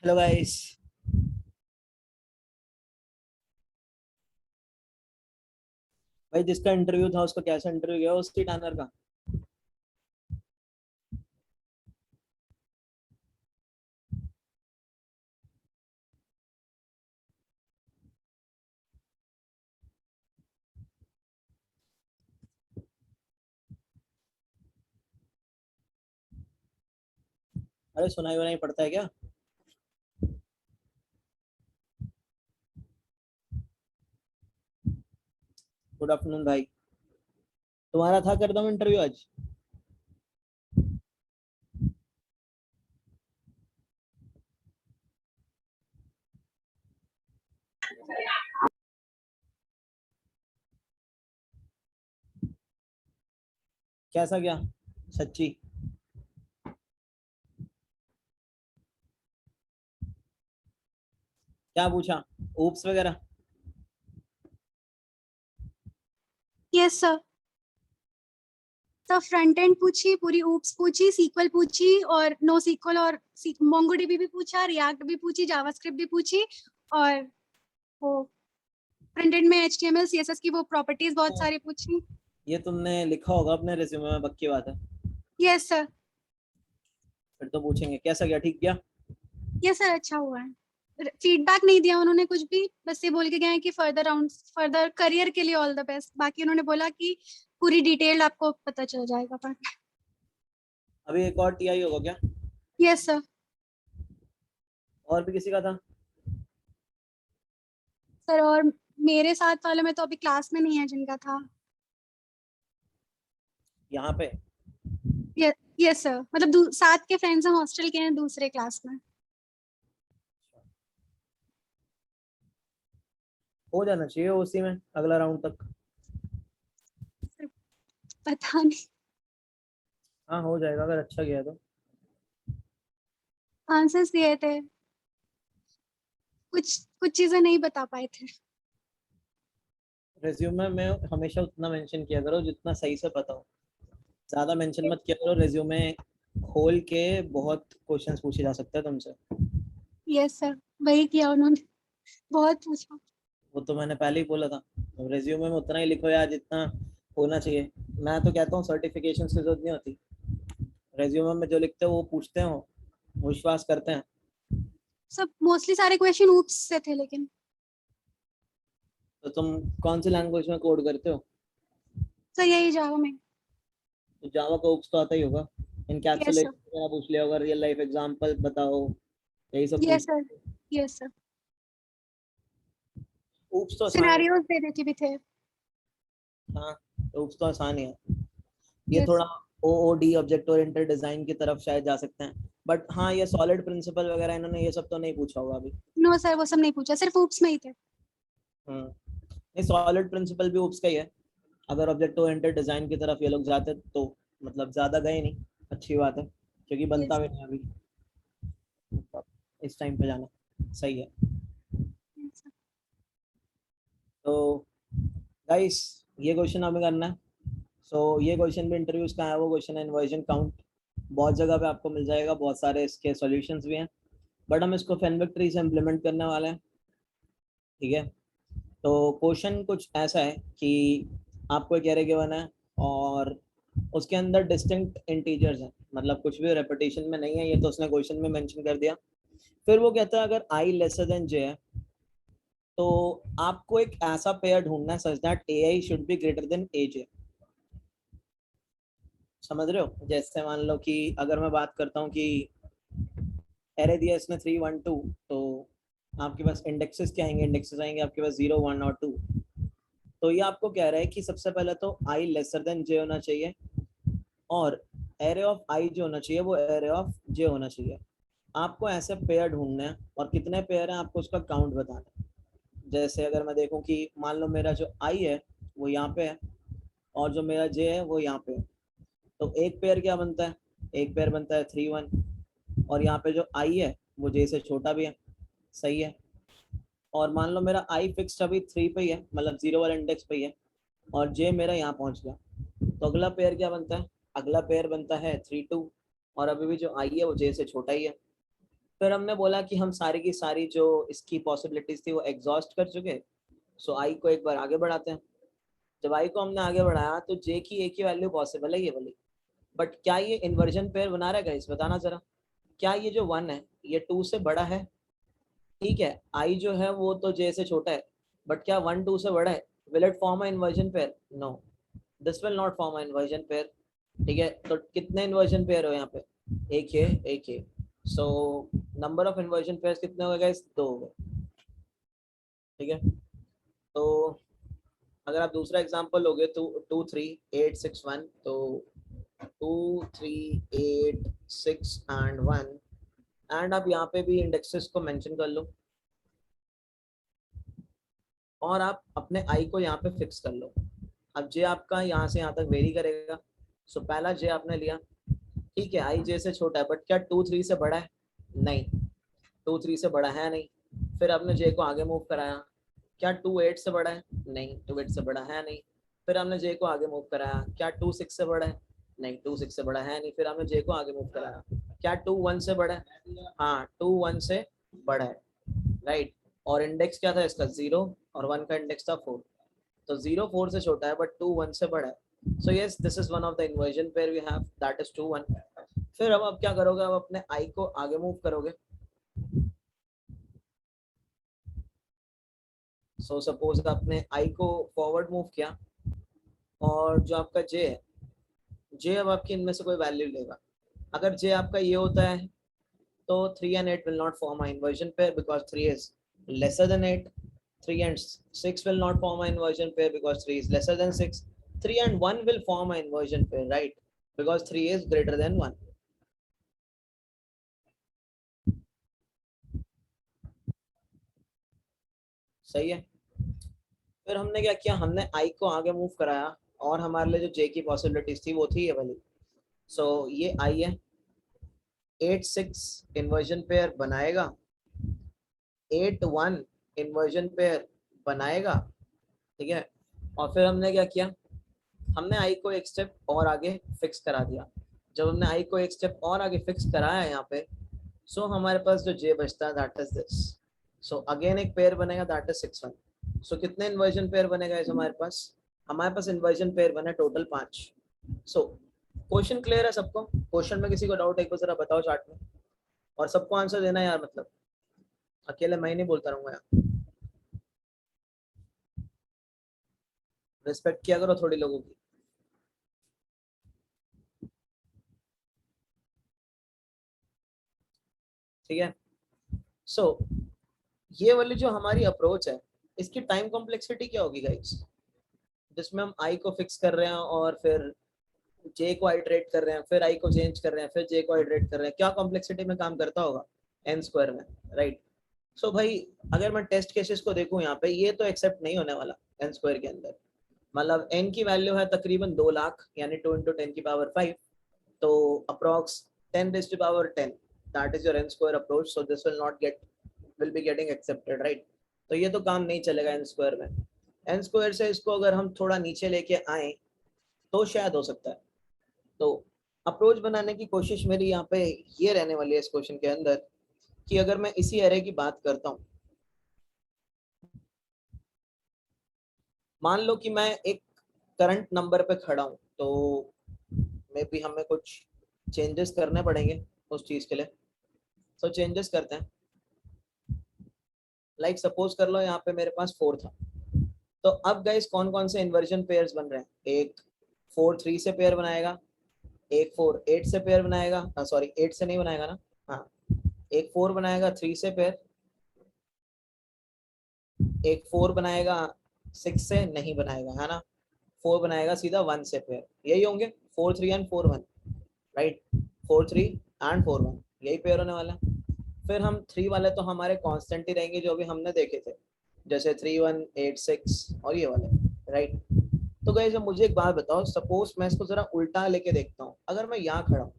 Hello guys. भाई जिसका interview था उसका कैसा इंटरव्यू गया उसकी टैनर का? अरे सुनाई वनाई पड़ता है क्या? गुड आफ्टरनून भाई। तुम्हारा था कर दम इंटरव्यू आज? कैसा गया? सच्ची? क्या पूछा? ऊप्स वगैरह? Yes sir. तो फ्रंट एंड पूछी, पूरी ऊप्स पूछी, सीक्वल पूछी और नो सीक्वल और मोंगोडीबी भी पूछा, रिएक्ट भी पूछी, जावास्क्रिप्ट भी पूछी और वो फ्रंट एंड में एचटीएमएल सीएसएस की वो प्रॉपर्टीज बहुत तो सारी पूछी। ये तुमने लिखा होगा अपने रिज्यूमे में, पक्की बात है। Yes sir. फिर तो पूछेंगे कैसा गया, ठीक गया? यस सर, अच्छा हुआ है। फीडबैक नहीं दिया उन्होंने कुछ भी, बस ये बोल के गए हैं कि फर्दर राउंड, फर्दर करियर के लिए ऑल द बेस्ट। बाकी उन्होंने बोला कि पूरी डिटेल आपको पता चल जाएगा पर। अभी एक और टीआई होगा क्या? Yes sir. और भी किसी का था? सर और मेरे साथ वाले में तो अभी क्लास में नहीं है जिनका था। यहाँ पे? यस सर, मतलब साथ के फ्रेंड्स हम हॉस्टल के हैं दूसरे क्लास में। हो जाना चाहिए उसी में अगला राउंड तक। पता नहीं। हाँ हो जाएगा अगर अच्छा गया तो। आंसर्स दिए थे, कुछ कुछ चीजें नहीं बता पाए थे। रिज्यूमे में हमेशा उतना मेंशन किया करो जितना सही से पता हो। ज्यादा मेंशन मत किया करो रिज्यूमे। खोल के बहुत क्वेश्चंस पूछे जा सकते हैं तुमसे। यस सर, वही किया उन्होंने, बहुत पूछा। वो तो मैंने पहले ही बोला था। रिज्यूमे में उतना ही लिखो यार जितना होना चाहिए। मैं तो कहता हूँ सर्टिफिकेशन की जरूरत नहीं होती। रेज्यूमे में जो लिखते हो वो पूछते हो, विश्वास करते हैं। सब मोस्टली सारे क्वेश्चन ऊप्स से थे लेकिन। तो तुम कौन सी लैंग्वेज में कोड करते हो? सर यही जावा में। तो जावा का ओप्स तो आता ही होगा। Yes sir. इनकैप्सुलेशन वगैरह पूछ लिया होगा, रियल लाइफ एग्जांपल बताओ, यही सब यस पूछ। सर। Yes sir. ओप्स तो आसान है। सिनेरियोज दे देके भी थे। हाँ, ओप्स तो आसान ही है। ये यस। थोड़ा ओओडी ऑब्जेक्ट ओरिएंटेड डिजाइन की तरफ शायद जा सकते हैं। बट हाँ, ये सॉलिड प्रिंसिपल वगैरह इन्होंने ये सब तो नहीं पूछा होगा अभी। नो सर, वो सब नहीं पूछा, सिर्फ ऊप्स में ही थे। नहीं, सॉलिड प्रिंसिपल भी ओप्स का ही है। अगर ऑब्जेक्ट ओरिएंटेड डिजाइन की तरफ ये लोग जाते तो मतलब ज्यादा गए नहीं। अच्छी बात है क्योंकि बनता यस। भी नहीं अभी। मतलब इस टाइम पे जाना सही है। तो गाइस, ये क्वेश्चन हमें करना है। ये क्वेश्चन भी इंटरव्यूज का है, वो क्वेश्चन है इन्वर्जन काउंट। बहुत जगह पे आपको मिल जाएगा, बहुत सारे इसके सॉल्यूशंस भी हैं। बट हम इसको फेनविक ट्री से इम्प्लीमेंट करने वाले हैं। ठीक है। तो क्वेश्चन कुछ ऐसा है कि आपको एक एरे गिवन है और उसके अंदर डिस्टिंक्ट इंटीजर्स हैं, मतलब कुछ भी रेपिटेशन में नहीं है, ये तो उसने क्वेश्चन में मेंशन कर दिया। फिर वो कहता है अगर आई लेसर देन जे है तो आपको एक ऐसा पेयर ढूंढना है such that a i should be greater than a j. समझ रहे हो? जैसे मान लो कि अगर मैं बात करता हूँ कि एरे दिया इसने 3 1 2, तो आपके पास इंडेक्सेस क्या आएंगे? इंडेक्सेस आएंगे आपके पास 0 1 और 2। तो ये आपको कह रहा है कि सबसे पहले तो आई लेसर देन जे होना चाहिए और एरे ऑफ आई जो होना चाहिए वो एरे ऑफ जे होना चाहिए। आपको ऐसे पेयर ढूंढने हैं और कितने पेयर हैं आपको उसका काउंट बताना है। जैसे अगर मैं देखूं कि मान लो मेरा जो आई है वो यहाँ पे है और जो मेरा जे है वो यहाँ पे है, तो एक पेयर क्या बनता है? एक पेयर बनता है 3 1। और यहाँ पे जो आई है वो जे से छोटा भी है। सही है। और मान लो मेरा आई फिक्स अभी 3 पे ही है, मतलब 0 वाले इंडेक्स पे ही है, और जे मेरा यहाँ पहुंच गया, तो अगला पेयर क्या बनता है? अगला पेयर बनता है 3 2। और अभी भी जो आई है वो जे से छोटा ही है। फिर हमने बोला कि हम सारी की सारी जो इसकी पॉसिबिलिटीज थी वो एग्जॉस्ट कर चुके, सो आई को एक बार आगे बढ़ाते हैं। जब आई को हमने आगे बढ़ाया तो जे की एक ही वैल्यू पॉसिबल है, ये वाली, बट क्या ये इन्वर्जन पेयर बना रहेगा इस, बताना जरा। क्या ये जो 1 है ये 2 से बड़ा है? ठीक है, आई जो है वो तो जे से छोटा है, बट क्या 1 2 से बड़ा है? Will it form a inversion pair? No, this will not form a inversion pair. ठीक है, तो कितने इन्वर्जन पेयर हो यहाँ पे? एक है, एक है। So number of inversion pairs कितने हो गए गाइस? 2 हो गए। ठीक है, तो अगर आप दूसरा एग्जांपल लोगे तो 2 3 8 6 1, तो 2 3 8 6 एंड 1, एंड आप यहाँ पे भी इंडेक्सेस को मेंशन कर लो और आप अपने आई को यहाँ पे फिक्स कर लो। अब जे आपका यहाँ से यहाँ तक वेरी करेगा। सो पहला जे आपने लिया, ठीक है, आई जे से छोटा है, बट क्या 2 3 से बड़ा है? नहीं, 2 3 से बड़ा है नहीं। फिर आपने जे को आगे मूव कराया, क्या 2 8 से बड़ा है? नहीं, 2 8 से बड़ा है नहीं। फिर हमने जे को आगे मूव कराया, क्या 2 6 से बड़ा है? नहीं, 2 6 से बड़ा है नहीं। फिर हमने जे को आगे मूव कराया, क्या 2 1 से बड़ा है? हाँ, 2 1 से बड़ा है, राइट। और इंडेक्स क्या था इसका? 0, और 1 का इंडेक्स था 4। तो 0 4 से छोटा है, बट 2 1 से बड़ा है। So yes, this is one of the inversion pair we have, that is 2 1। फिर अब आप क्या करोगे? अब अपने आई को आगे मूव करोगे। सो सपोज आपने आई को फॉरवर्ड मूव किया, और जो आपका जे है, जे अब आपकी इनमें से कोई वैल्यू लेगा। अगर जे आपका ये होता है तो 3 and 8 will not form an inversion pair because 3 is lesser than 8. 3 and 6 will not form an inversion pair because 3 is lesser than 6. 3 and 1 will form an inversion pair, right? Because 3 is greater than 1. सही है। फिर हमने क्या किया? हमने आई को आगे move कराया, और हमारे लिए जो जे की पॉसिबिलिटीज थी वो थी ये वाली। सो ये आई है, 8 6 इन्वर्जन पेयर बनाएगा, 8 1 इन्वर्जन पेयर बनाएगा। ठीक है, और फिर हमने क्या किया? हमने आई को एक स्टेप और आगे फिक्स करा दिया। जब हमने आई को एक स्टेप और आगे फिक्स कराया यहाँ पे, सो हमारे पास जो जे बचता है that is this. So again एक पेयर बनेगा, दैट इज 6 1। सो कितने इन्वर्जन पेयर बनेगा इस हमारे पास? हमारे पास इन्वर्जन पेयर बने टोटल 5। सो क्वेश्चन क्लियर है सबको? क्वेश्चन में किसी को डाउट एक बार जरा बताओ चार्ट में, और सबको आंसर देना यार, मतलब अकेले मैं ही नहीं बोलता रहूंगा यार, रिस्पेक्ट किया करो थोड़ी लोगों की। ठीक है, सो ये वाली जो हमारी अप्रोच है, इसकी टाइम कॉम्प्लेक्सिटी क्या होगी गाइस? जिसमें हम आई को फिक्स कर रहे हैं और फिर जे को आइटरेट कर रहे हैं, फिर आई को चेंज कर रहे हैं, फिर जे को आइटरेट कर रहे हैं, क्या कॉम्प्लेक्सिटी में काम करता होगा? एन स्क्वायर में, राइट। सो भाई अगर मैं टेस्ट केसेस को देखूं यहाँ पे, ये तो एक्सेप्ट नहीं होने वाला एन स्क्वायर के अंदर। मतलब एन की वैल्यू है तकरीबन 2 लाख, यानी 2 × 10⁵, तो approx 10⁻10, that is your n square approach. So this will be getting accepted, right. तो ये तो काम नहीं चलेगा एन स्क्वायर में। एन स्क्वायर से इसको अगर हम थोड़ा नीचे लेके आए तो शायद हो सकता है। तो अप्रोच बनाने की कोशिश मेरी यहाँ पे ये रहने वाली है इस क्वेश्चन के अंदर, कि अगर मैं इसी एरे की बात करता हूँ, मान लो कि मैं एक करंट नंबर पे खड़ा हूँ, तो मे बी हमें कुछ चेंजेस करने पड़ेंगे उस चीज के लिए। तो चेंजेस करते हैं। लाइक सपोज कर लो यहाँ पे मेरे पास 4 था, तो अब गाइस कौन कौन से इन्वर्जन पेयर्स बन रहे हैं? एक 4 3 से पेयर बनाएगा, एक 4 8 से पेयर बनाएगा, सॉरी 8 से नहीं बनाएगा ना, हाँ, एक 4 बनाएगा 3 से पेयर, एक 4 बनाएगा 6 से नहीं बनाएगा, है ना, 4 बनाएगा सीधा 1 से पेयर। यही होंगे 4 3 एंड 4 1, राइट। 4 3 एंड 4 1 यही पेयर होने वाला है। फिर हम 3 वाले तो हमारे कांस्टेंट ही रहेंगे जो भी हमने देखे थे, जैसे 3 1 8 6 और ये वाले, राइट। तो गाइस मुझे एक बात बताओ, सपोज मैं इसको जरा उल्टा लेके देखता हूँ। अगर मैं यहाँ खड़ा हूँ,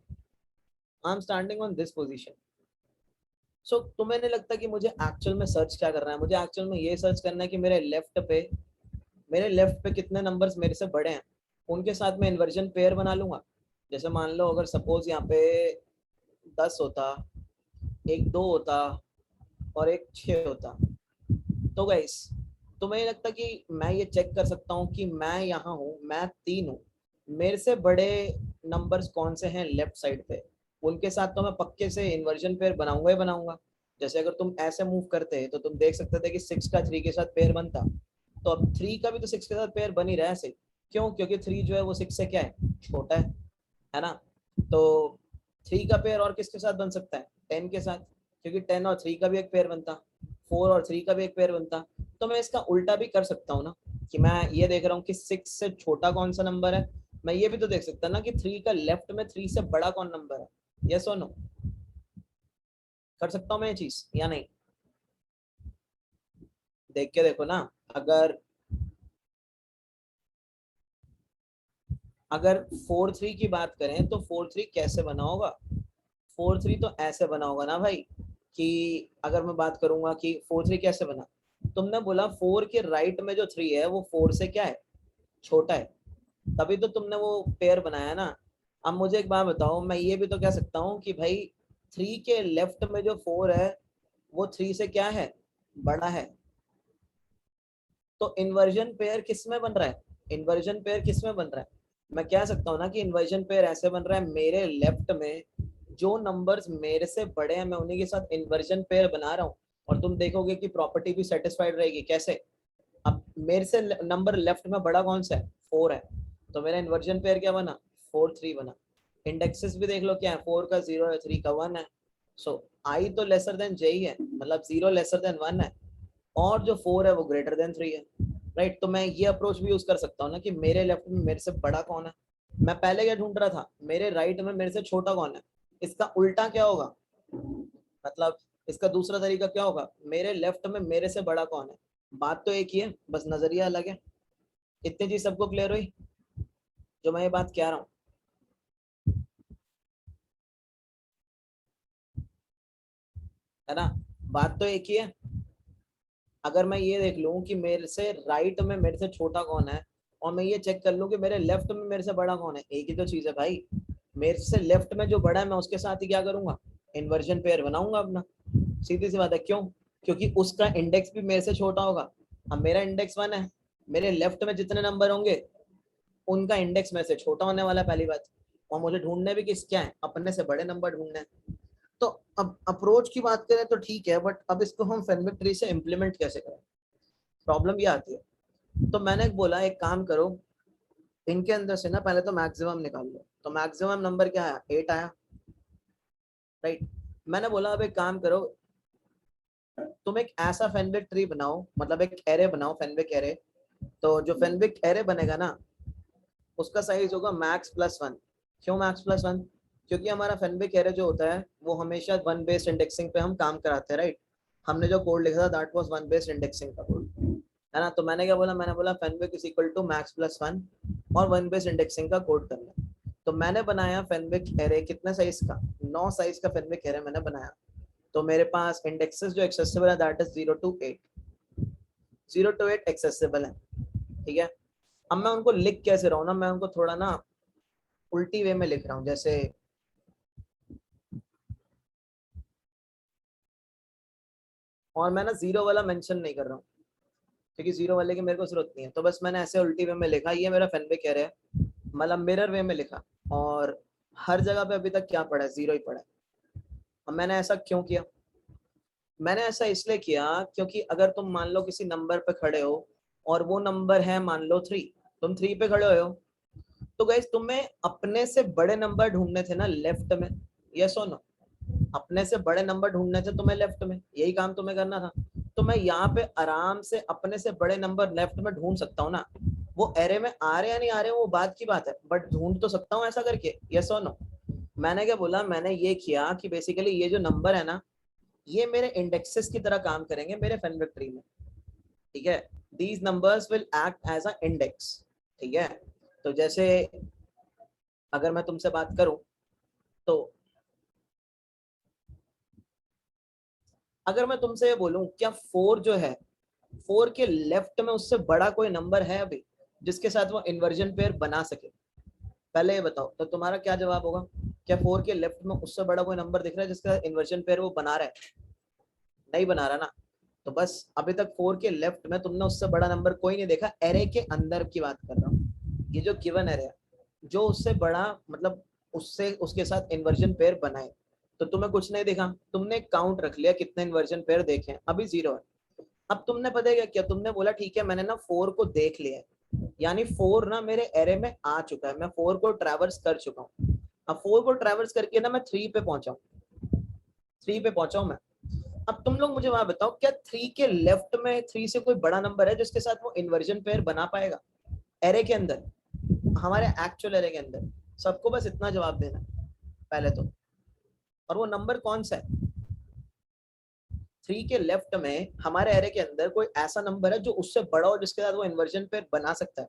I am standing on this position, so तुम्हें नहीं लगता कि मुझे एक्चुअल में सर्च क्या करना है? मुझे एक्चुअल में ये सर्च करना है कि मेरे लेफ्ट पे कितने नंबर्स मेरे से बड़े हैं, उनके साथ मैं इन्वर्जन पेयर बना लूंगा। जैसे मान लो अगर सपोज यहाँ पे 10 होता, एक 2 होता और एक 6 होता, तो गाइस तुम्हें नहीं लगता कि मैं ये चेक कर सकता हूँ कि मैं यहाँ हूँ, मैं 3 हूँ, मेरे से बड़े नंबर्स कौन से हैं लेफ्ट साइड पे, उनके साथ तो मैं पक्के से इन्वर्जन पेयर बनाऊंगा ही बनाऊंगा। जैसे अगर तुम ऐसे मूव करते तो तुम देख सकते थे कि 6 का 3 के साथ पेयर बनता, तो अब 3 का भी तो 6 के साथ पेयर बन ही रहा है ऐसे। क्यों? क्योंकि 3 जो है वो 6 से क्या है, छोटा है ना। तो 3 का पेयर और किसके साथ बन सकता है, 10 के साथ, क्योंकि 10 और 3 का भी एक पेयर बनता, 4 और 3 का भी एक पेयर बनता। तो मैं इसका उल्टा भी कर सकता हूँ ना, कि मैं ये देख रहा हूँ कि 6 से छोटा कौन सा नंबर है, मैं ये भी तो देख सकता ना कि 3 का लेफ्ट में 3 से बड़ा कौन नंबर है। यस और नो? कर सकता हूँ मैं ये चीज या नहीं? देख के देखो ना। अगर अगर 4 3 की बात करें तो 4 3 कैसे बना होगा? 4 3 तो ऐसे बना होगा ना भाई, कि अगर मैं बात करूंगा कि 4 3 कैसे बना, तुमने बोला 4 के राइट में जो 3 है वो 4 से क्या है, छोटा है, तभी तो तुमने वो पेयर बनाया ना। अब मुझे एक बात बताओ, मैं ये भी तो कह सकता हूँ कि भाई 3 के लेफ्ट में जो 4 है वो 3 से क्या है, बड़ा है। तो इन्वर्जन पेयर किस में बन रहा है, इन्वर्जन पेयर किस में बन रहा है? मैं कह सकता हूँ ना कि इन्वर्जन पेयर ऐसे बन रहा है, मेरे लेफ्ट में जो नंबर्स मेरे से बड़े हैं मैं उन्हीं के साथ इन्वर्जन पेयर बना रहा हूँ, और तुम देखोगे कि प्रॉपर्टी भी सेटिस्फाइड रहेगी। कैसे? अब मेरे से नंबर लेफ्ट में बड़ा कौन सा है, 4 है, तो मेरा इन्वर्जन पेयर क्या बना, 4 3 बना। इंडेक्सेस भी देख लो क्या है, 4 का 0 है, 3 का 1 है। सो आई तो लेसर देन जे ही है, मतलब 0 लेसर देन 1 है, और जो 4 है वो ग्रेटर देन 3 है। राइट, तो मैं ये अप्रोच भी यूज कर सकता हूँ ना कि मेरे लेफ्ट में मेरे से बड़ा कौन है। मैं पहले क्या ढूंढ रहा था, मेरे राइट में मेरे से छोटा कौन है। इसका उल्टा क्या होगा, मतलब इसका दूसरा तरीका क्या होगा, मेरे लेफ्ट में मेरे से बड़ा कौन है। बात तो एक ही है, बस नजरिया अलग है। इतनी चीज सबको क्लियर हुई जो मैं ये बात कह रहा हूँ, है ना? बात तो एक ही है। अगर मैं ये देख लूं कि मेरे से राइट में मेरे से छोटा कौन है, और मैं ये चेक कर लूं कि मेरे लेफ्ट में मेरे से बड़ा कौन है, एक ही तो चीज है भाई। मेरे से लेफ्ट में जो बड़ा है मैं उसके साथ ही क्या करूंगा, इन्वर्जन पेयर बनाऊंगा अपना। सीधी सी बात है। क्यों? क्योंकि उसका इंडेक्स भी मेरे से छोटा होगा। अब मेरा इंडेक्स 1 है, मेरे लेफ्ट में जितने नंबर होंगे उनका इंडेक्स मेरे से छोटा होने वाला है, पहली बात। और मुझे ढूंढने भी किस क्या है, अपने से बड़े नंबर ढूंढने हैं। तो अब अप्रोच की बात करें तो ठीक है, बट अब इसको हम फेनविक ट्री से इम्प्लीमेंट कैसे करें, प्रॉब्लम ये आती है। तो मैंने बोला एक काम करो, इनके अंदर से ना पहले तो मैक्सिमम निकाल लो। तो मैक्सिमम नंबर क्या आया, 8 आया। राइट, मैंने बोला अब एक काम करो, तुम एक ऐसा फेनविक ट्री बनाओ, मतलब एक एरे बनाओ, फेनविक एरे। तो जो फेनविक एरे बनेगा ना उसका साइज होगा मैक्स प्लस 1। क्यों मैक्स प्लस 1? क्योंकि हमारा फेनविक एरे जो होता है वो हमेशा 1 बेस्ड इंडेक्सिंग पे हम काम कराते हैं। राइट, हमने जो कोड लिखा था दैट वाज 1 बेस्ड इंडेक्सिंग का कोड, है ना। तो मैंने क्या बोला, मैंने बोला Fenwick is equal to max plus 1 और 1 बेस्ड इंडेक्सिंग का कोड करना। तो मैंने बनाया फेनविक एरे कितने साइज का, 9 साइज का फेनविक एरे मैंने बनाया। तो मेरे पास इंडेक्सेस जो एक्सेसिबल है that is 0 to 8, 0 to 8 accessible है। ठीक है, अब मैं उनको लिख कैसे रहा हूँ ना, मैं उनको थोड़ा ना उल्टी वे में लिख रहा हूँ। जैसे और मैं ना जीरो वाला मेंशन नहीं कर रहा हूँ, क्योंकि जीरो वाले की मेरे को जरूरत नहीं है। तो बस मैंने ऐसे उल्टी वे में लिखा, ये मेरा फेनविक एरे है, मतलब मिरर वे में लिखा। और हर जगह पे अभी तक क्या पड़ा है, जीरो ही पड़ा है। अब मैंने ऐसा क्यों किया, मैंने ऐसा इसलिए किया क्योंकि अगर तुम मान लो किसी नंबर पे खड़े हो और वो नंबर है मान लो 3, तुम 3 पे खड़े हो, तो गाइस तुम्हें अपने से बड़े नंबर ढूंढने थे ना लेफ्ट में। यस और नो? अपने से बड़े नंबर ढूंढने थे तुम्हें लेफ्ट में, यही काम तुम्हें करना था। तो मैं यहाँ पे आराम से अपने से बड़े नंबर लेफ्ट में ढूंढ सकता हूँ ना। वो एरे में आ रहे या नहीं आ रहे वो बात की बात है, बट ढूंढ तो सकता हूँ ऐसा करके। यस और नो? मैंने क्या बोला, मैंने ये किया कि बेसिकली ये जो नंबर है ना ये मेरे इंडेक्सेस की तरह काम करेंगे मेरे फेनविक ट्री में। ठीक है, these numbers will act as a index. ठीक है, तो जैसे अगर मैं तुमसे बात करूं, तो अगर मैं तुमसे ये बोलूं क्या 4 जो है, 4 के लेफ्ट में उससे बड़ा कोई नंबर है अभी जिसके साथ वो इन्वर्जन पेयर बना सके? पहले ये बताओ, तो तुम्हारा क्या जवाब होगा, क्या 4 के लेफ्ट में उससे बड़ा कोई नंबर दिख रहा है जिसका इन्वर्जन पेयर वो बना रहा है? नहीं बना रहा ना। तो बस अभी तक 4 के लेफ्ट में तुमने उससे बड़ा नंबर कोई नहीं देखा। एरे के अंदर की बात कर रहा हूँ, ये जो गिवन एरे है, जो उससे बड़ा मतलब उससे उसके साथ इन्वर्जन पेयर बनाए, तो तुम्हें कुछ नहीं दिखा। तुमने काउंट रख लिया कितने इन्वर्जन पेयर देखे, अभी 0 है। अब तुमने पता है क्या, तुमने बोला ठीक है मैंने ना 4 को देख लिया है, यानी 4 ना मेरे एरे में आ चुका है, मैं 4 को ट्रैवर्स कर चुका हूँ। अब 4 को ट्रैवर्स करके ना मैं 3 पे पहुंचा हूँ, 3 पे पहुंचा हूँ मैं। अब तुम लोग मुझे वहां बताओ, क्या 3 के लेफ्ट में 3 से कोई बड़ा नंबर है जिसके साथ वो इन्वर्जन पेयर बना पाएगा एरे के अंदर, हमारे एक्चुअल एरे के अंदर? सबको बस इतना जवाब देना पहले तो, और वो नंबर कौन सा है? 3 के लेफ्ट में हमारे एरे के अंदर कोई ऐसा नंबर है जो उससे बड़ा हो जिसके साथ वो इन्वर्जन पेयर बना सकता है?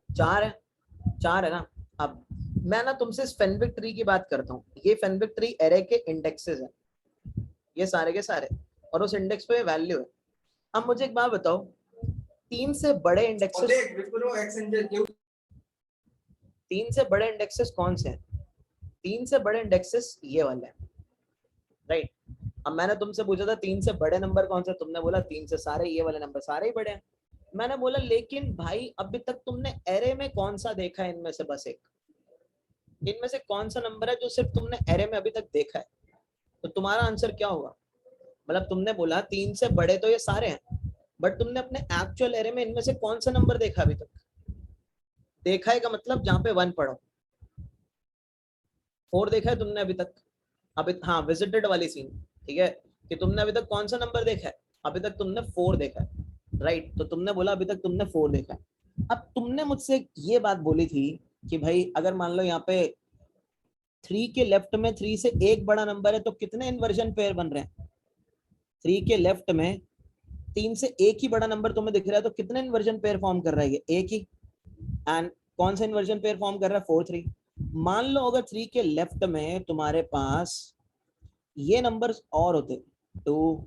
4 है, 4 है ना। अब मैं ना तुमसे फेनविक ट्री की बात करता हूँ। ये फेनविक ट्री एरे के इंडेक्सेस है, ये सारे के सारे, और उस इंडेक्स पे वैल्यू है। अब मुझे एक बात बताओ, 3 से बड़े इंडेक्सेस, 3 से बड़े इंडेक्सेस कौन से हैं? 3 से बड़े इंडेक्सेस ये वाले हैं, राइट। अब मैंने तुमसे पूछा था 3 से बड़े नंबर कौन से, तुमने बोला 3 से सारे, ये वाले नंबर सारे ही बड़े हैं। मैंने बोला लेकिन भाई अभी तक तुमने एरे में कौन सा देखा है इनमें से? बस एक, इनमें से कौन सा नंबर है जो सिर्फ तुमने एरे में अभी तक देखा है? तो तुम्हारा आंसर क्या होगा? मतलब तुमने बोला 3 से बड़े तो ये सारे हैं, बट तुमने अपने एक्चुअल एरे में इनमें से कौन सा नंबर देखा अभी तक? देखा है का मतलब जहां पे 1 पढ़ो। 4 देखा है तुमने अभी तक? अभी हाँ, विजिटेड वाली सीन, ठीक है, कि तुमने अभी तक कौन सा नंबर देखा है? अभी तक तुमने 4 देखा है, राइट। तो तुमने बोला अभी तक तुमने 4 देखा है। अब तुमने मुझसे ये बात बोली थी कि भाई अगर मान लो यहाँ पे 3 के लेफ्ट में 3 से एक बड़ा नंबर है तो कितने इन्वर्जन पेयर बन रहे हैं? 3 के लेफ्ट में 3 से एक ही बड़ा नंबर तुम्हें दिख रहा है तो कितने इन्वर्जन पेयर फॉर्म कर रहा है? ये एक ही। एंड कौन सा इन्वर्जन पेयर फॉर्म कर रहा है? 4 3। मान लो अगर 3 के लेफ्ट में तुम्हारे पास ये नंबर्स और होते, 2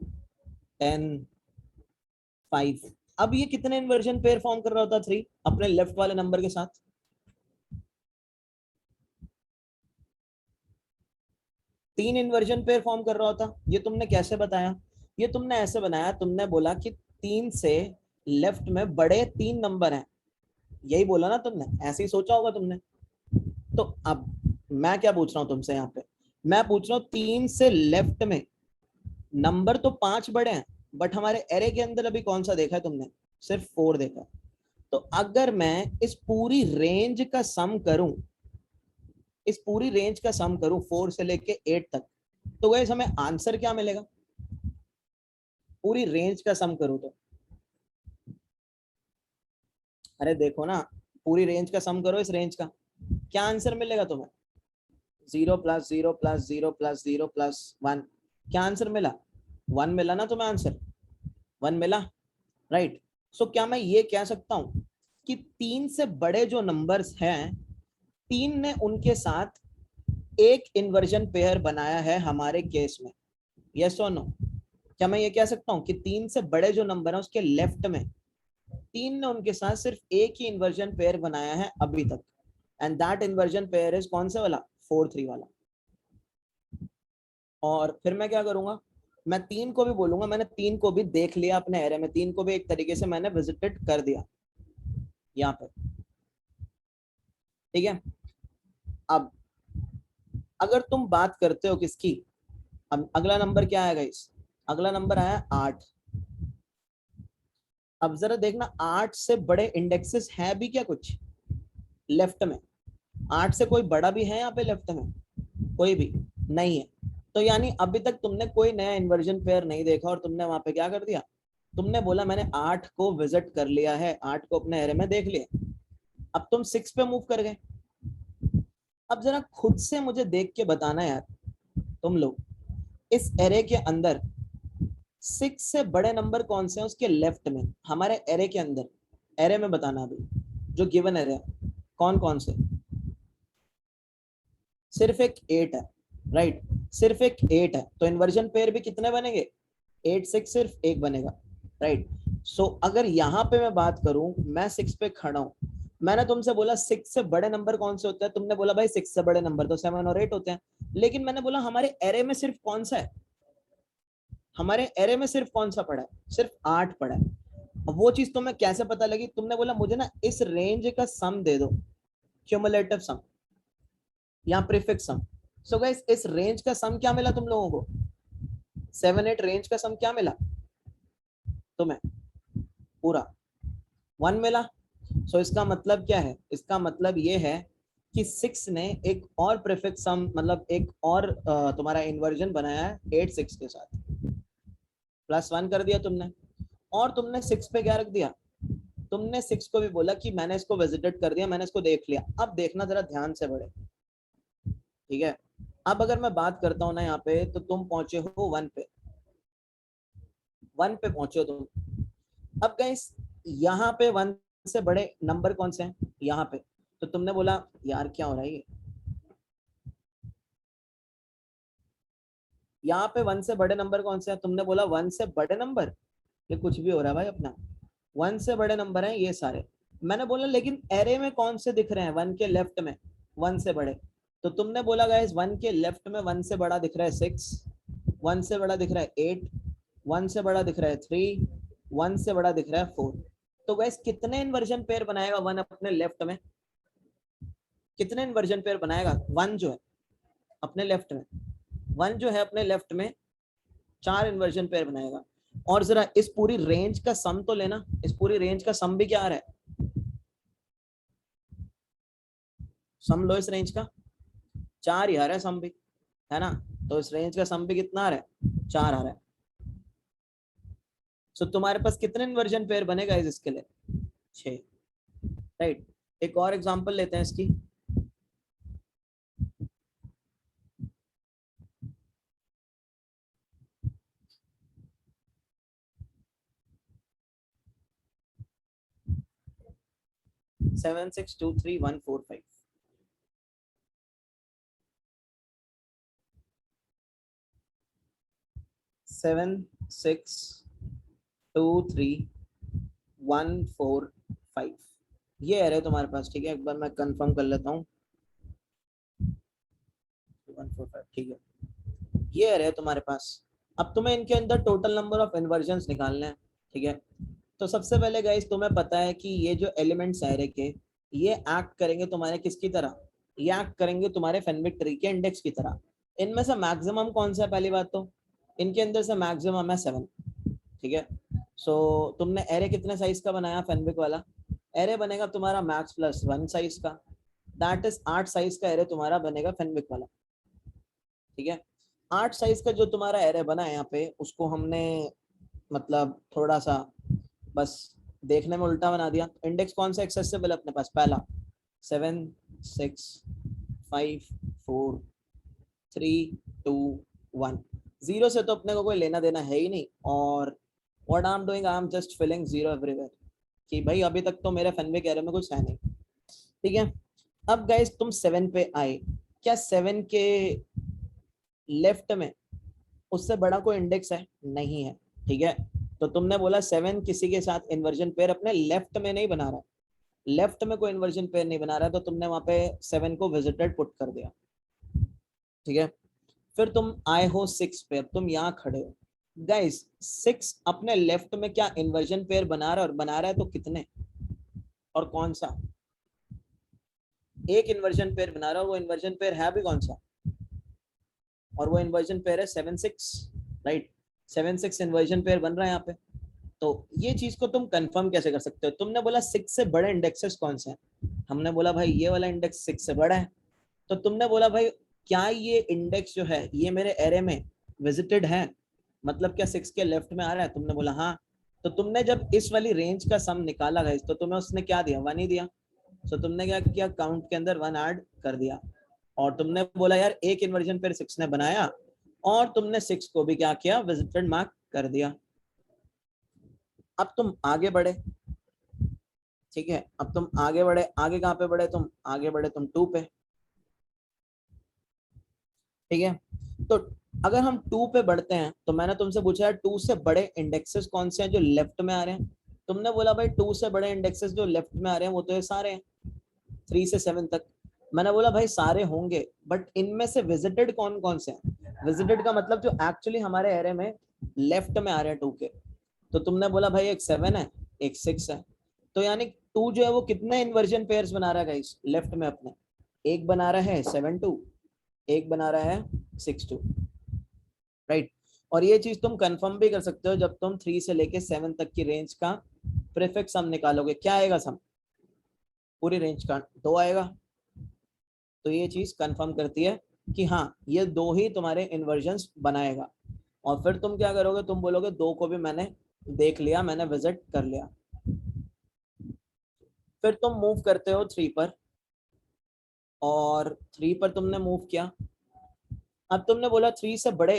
10 5, अब ये कितने इन्वर्जन पेयर फॉर्म कर रहा होता 3 अपने लेफ्ट वाले नंबर के साथ? 3 इन्वर्जन पेयर फॉर्म कर रहा होता। ये तुमने कैसे बताया? ये तुमने ऐसे बनाया, तुमने बोला कि 3 से लेफ्ट में बड़े 3 नंबर हैं, यही बोला ना तुमने, ऐसे ही सोचा होगा तुमने। तो अब मैं क्या पूछ रहा हूँ तुमसे यहाँ पे, मैं पूछ रहा हूँ 3 से लेफ्ट में नंबर तो 5 बड़े हैं, बट हमारे एरे के अंदर अभी कौन सा देखा है तुमने? सिर्फ 4 देखा है। तो अगर मैं इस पूरी रेंज का सम करूं, इस पूरी रेंज का सम करूं 4 से लेके 8 तक, तो गाइस हमें आंसर क्या मिलेगा? पूरी रेंज का सम करूं तो, अरे देखो ना, पूरी रेंज का सम करो, इस रेंज का क्या आंसर मिलेगा तुम्हें? 0 प्लस 0 प्लस 0 प्लस 0 प्लस 1, क्या आंसर मिला? 1 मिला ना तुम्हें आंसर? 1 मिला, राइट। सो क्या मैं ये कह सकता हूं कि 3 से बड़े जो नंबर्स हैं, 3 ने उनके साथ एक इन्वर्जन पेयर बनाया है हमारे केस में? यस और नो? क्या मैं ये कह सकता हूँ कि 3 से बड़े जो नंबर है उसके लेफ्ट में 3 ने उनके साथ सिर्फ एक ही इन्वर्जन पेयर बनाया है अभी तक, and that inversion pair is कौन सा वाला? 4 3 वाला। और फिर मैं क्या करूंगा, मैं 3 को भी बोलूंगा मैंने 3 को भी देख लिया अपने एरे में, 3 को भी एक तरीके से मैंने विजिटेड कर दिया यहाँ पे, ठीक है। अब अगर तुम बात करते हो किसकी, अब अगला नंबर क्या आएगा? इस अगला नंबर आया 8। अब जरा देखना 8 से बड़े इंडेक्सेस है भी क्या कुछ लेफ्ट में? 8 से कोई बड़ा भी है यहाँ पे लेफ्ट में? कोई भी नहीं है। तो यानी अभी तक तुमने कोई नया इन्वर्जन पेयर नहीं देखा और तुमने वहां पे क्या कर दिया? तुमने बोला मैंने 8 को विजिट कर लिया है, 8 को अपने एरे में देख लिया। अब तुम 6 पे मूव कर गए। अब जरा खुद से मुझे देख के बताना यार, तुम लोग इस एरे के अंदर 6 से बड़े नंबर कौन से हैं उसके लेफ्ट में हमारे एरे के अंदर? एरे में बताना अभी, जो गिवन एरे है कौन कौन से? सिर्फ एक 8 है, राइट। सिर्फ एक 8 है, तो इन्वर्जन पेयर भी कितने बनेंगे? 8 6 सिर्फ एक बनेगा, राइट। सो अगर यहाँ पे मैं बात करूं, मैं 6 पे खड़ा हूं, मैंने तुमसे बोला 6 से बड़े नंबर कौन से होते हैं, तुमने बोला भाई 6 से बड़े नंबर तो 7 और 8 होते हैं, लेकिन मैंने बोला हमारे एरे में सिर्फ कौन सा है, हमारे एरे में सिर्फ कौन सा पड़ा है, सिर्फ 8 पड़ा है। अब वो चीज तुम्हें कैसे पता लगी, तुमने बोला मुझे ना इस रेंज का सम दे दो, क्यूमुलेटिव सम या प्रीफिक्स सम। सो गाइस इस रेंज का सम क्या मिला तुम लोगों को, 7 8 रेंज का सम क्या मिला तुम्हें, पूरा 1 मिला। सो इसका मतलब क्या है, इसका मतलब ये है कि 6 ने एक और प्रीफिक्स सम, मतलब एक और तुम्हारा इन्वर्जन बनाया है 8 6 के साथ, +1 कर दिया तुमने। और तुमने 6 पे क्या रख दिया, तुमने 6 को भी बोला कि मैंने इसको विजिटेड कर दिया, मैंने इसको देख लिया। अब देखना जरा ध्यान से बड़े, ठीक है। अब अगर मैं बात करता हूँ ना यहाँ पे, तो तुम पहुंचे हो 1 पे, 1 पे पहुंचे हो तुम। अब गाइस यहाँ पे 1 से बड़े नंबर कौन से हैं यहाँ पे, तो तुमने बोला यार क्या हो रहा है ये, यहाँ पे 1 से बड़े नंबर कौन से हैं, तुमने बोला 1 से बड़े नंबर, ये कुछ भी हो रहा है भाई अपना, 1 से बड़े नंबर हैं ये सारे। मैंने बोला लेकिन एरे में कौन से दिख रहे हैं 1 के लेफ्ट में 1 से बड़े, तो तुमने बोला गाइस 1 के लेफ्ट में 1 से बड़ा दिख रहा है 6, 1 से बड़ा दिख रहा है 8, 1 से बड़ा दिख रहा है 3, 1 से बड़ा दिख रहा है 4। तो गाइस कितने इन्वर्जन पेयर बनाएगा 1 अपने लेफ्ट में, कितने इन्वर्जन पेयर बनाएगा 1 जो है अपने लेफ्ट में, 1 जो है अपने लेफ्ट में 4 इन्वर्जन पेयर बनाएगा। और जरा इस पूरी रेंज का सम तो लेना, इस पूरी रेंज का सम भी क्या आ रहा है, सम लो इस रेंज का, 4 ही आ रहा है सम भी, है ना। तो इस रेंज का सम भी कितना आ रहा है, 4 आ रहा है। सो तुम्हारे पास कितने इन्वर्जन पेयर बनेगा इसके लिए, 6, राइट। एक और एग्जांपल लेते हैं इसकी, seven six two three one four five, seven six two three 1 4 5, ये एरे तुम्हारे पास, ठीक है। एक बार मैं कंफर्म कर लेता हूँ, 1 4 5, ठीक है, ये एरे तुम्हारे पास। अब तुम्हें इनके अंदर टोटल नंबर ऑफ इन्वर्जन्स निकालने हैं, ठीक है। तो सबसे पहले गाइस तुम्हें पता है कि ये जो एलिमेंट्स एरे के, ये एक्ट करेंगे तुम्हारे किसकी तरह, ये एक्ट करेंगे तुम्हारे फेनविक ट्री के इंडेक्स की तरह। इनमें से मैक्सिमम कौन सा है, पहली बात तो इनके अंदर से मैक्सिमम है 7, ठीक है। सो तुमने एरे कितने साइज का बनाया फेनविक वाला, एरे बनेगा तुम्हारा मैक्स +1 साइज का, दैट इज 8 साइज का एरे तुम्हारा बनेगा फेनविक वाला, ठीक है। 8 साइज का जो तुम्हारा एरे बना है यहाँ पे, उसको हमने मतलब थोड़ा सा बस देखने में उल्टा बना दिया। इंडेक्स कौन सा एक्सेसिबल है अपने पास, पहला 7 6 5 4 3 2 1, 0 से तो अपने को कोई लेना देना है ही नहीं। और what I am doing, I am just filling 0 everywhere, कि भाई अभी तक तो मेरे फेनविक एरे में कुछ है नहीं, ठीक है। अब गाइस तुम 7 पे आए, क्या 7 के लेफ्ट में उससे बड़ा कोई इंडेक्स है, नहीं है, ठीक है। तो तुमने बोला 7 किसी के साथ इन्वर्जन पेयर अपने लेफ्ट में नहीं बना रहा, लेफ्ट में कोई इन्वर्जन पेयर नहीं बना रहा, तो तुमने वहां पे 7 को विजिटेड पुट कर दिया, ठीक है। फिर तुम आए हो 6 पे, अब तुम यहाँ खड़े हो गाइस, 6 अपने लेफ्ट में क्या इन्वर्जन पेयर बना रहा है, और बना रहा है तो कितने और कौन सा, एक इन्वर्जन पेयर बना रहा है, वो इन्वर्जन पेयर है भी कौन सा, और वो इन्वर्जन पेयर है 7 6, राइट। 7 6 इन्वर्जन पेयर बन रहा है यहाँ पे। तो ये चीज को तुम कंफर्म कैसे कर सकते हो, तुमने बोला 6 से बड़े इंडेक्सेस कौन से हैं, हमने बोला भाई ये वाला इंडेक्स 6 से बड़ा है। तो तुमने बोला भाई क्या ये इंडेक्स जो है ये मेरे एरे में विजिटेड है, मतलब क्या 6 के लेफ्ट में आ रहा है, तुमने बोला हाँ। तो तुमने जब इस वाली रेंज का सम निकाला गाइस, तो तुम्हें उसने क्या दिया, 1 ही दिया। तो तुमने क्या किया, काउंट के अंदर 1 ऐड कर दिया, और तुमने बोला यार एक इन्वर्जन पेयर 6 ने बनाया, और तुमने 6 को भी क्या किया, विजिटेड मार्क कर दिया। अब तुम आगे बढ़े, ठीक है, अब तुम आगे बढ़े, आगे कहाँ पे बढ़े तुम, आगे बढ़े तुम 2 पे, ठीक है। तो अगर हम 2 पे बढ़ते हैं, तो मैंने तुमसे पूछा है 2 से बड़े इंडेक्सेस कौन से हैं जो लेफ्ट में आ रहे हैं, तुमने बोला भाई 2 से बड़े इंडेक्सेस जो लेफ्ट में आ रहे हैं वो तो ये सारे हैं। 3 से 7 तक। मैंने बोला भाई सारे होंगे, बट इनमें से विजिटेड कौन कौन से हैं? विजिटेड का मतलब जो एक्चुअली हमारे एरे में लेफ्ट में आ रहे हैं 2 के। तो तुमने बोला भाई एक 7 है, एक 6 है, तो यानी 2 जो है वो कितने इन्वर्जन पेयर्स बना रहा है गाइस लेफ्ट में अपने? एक बना रहा है 7-2, एक बना रहा है 6-2, राइट। और ये चीज तुम कंफर्म भी कर सकते हो जब तुम 3 से लेके 7 तक की रेंज का प्रीफिक्स सम निकालोगे। क्या आएगा सम? पूरी रेंज का 2 आएगा। तो ये चीज कंफर्म करती है कि हाँ ये 2 ही तुम्हारे इन्वर्जन्स बनाएगा। और फिर तुम क्या करोगे? तुम बोलोगे 2 को भी मैंने देख लिया, मैंने विजिट कर लिया। फिर तुम मूव करते हो 3 पर, और 3 पर तुमने मूव किया। अब तुमने बोला 3 से बड़े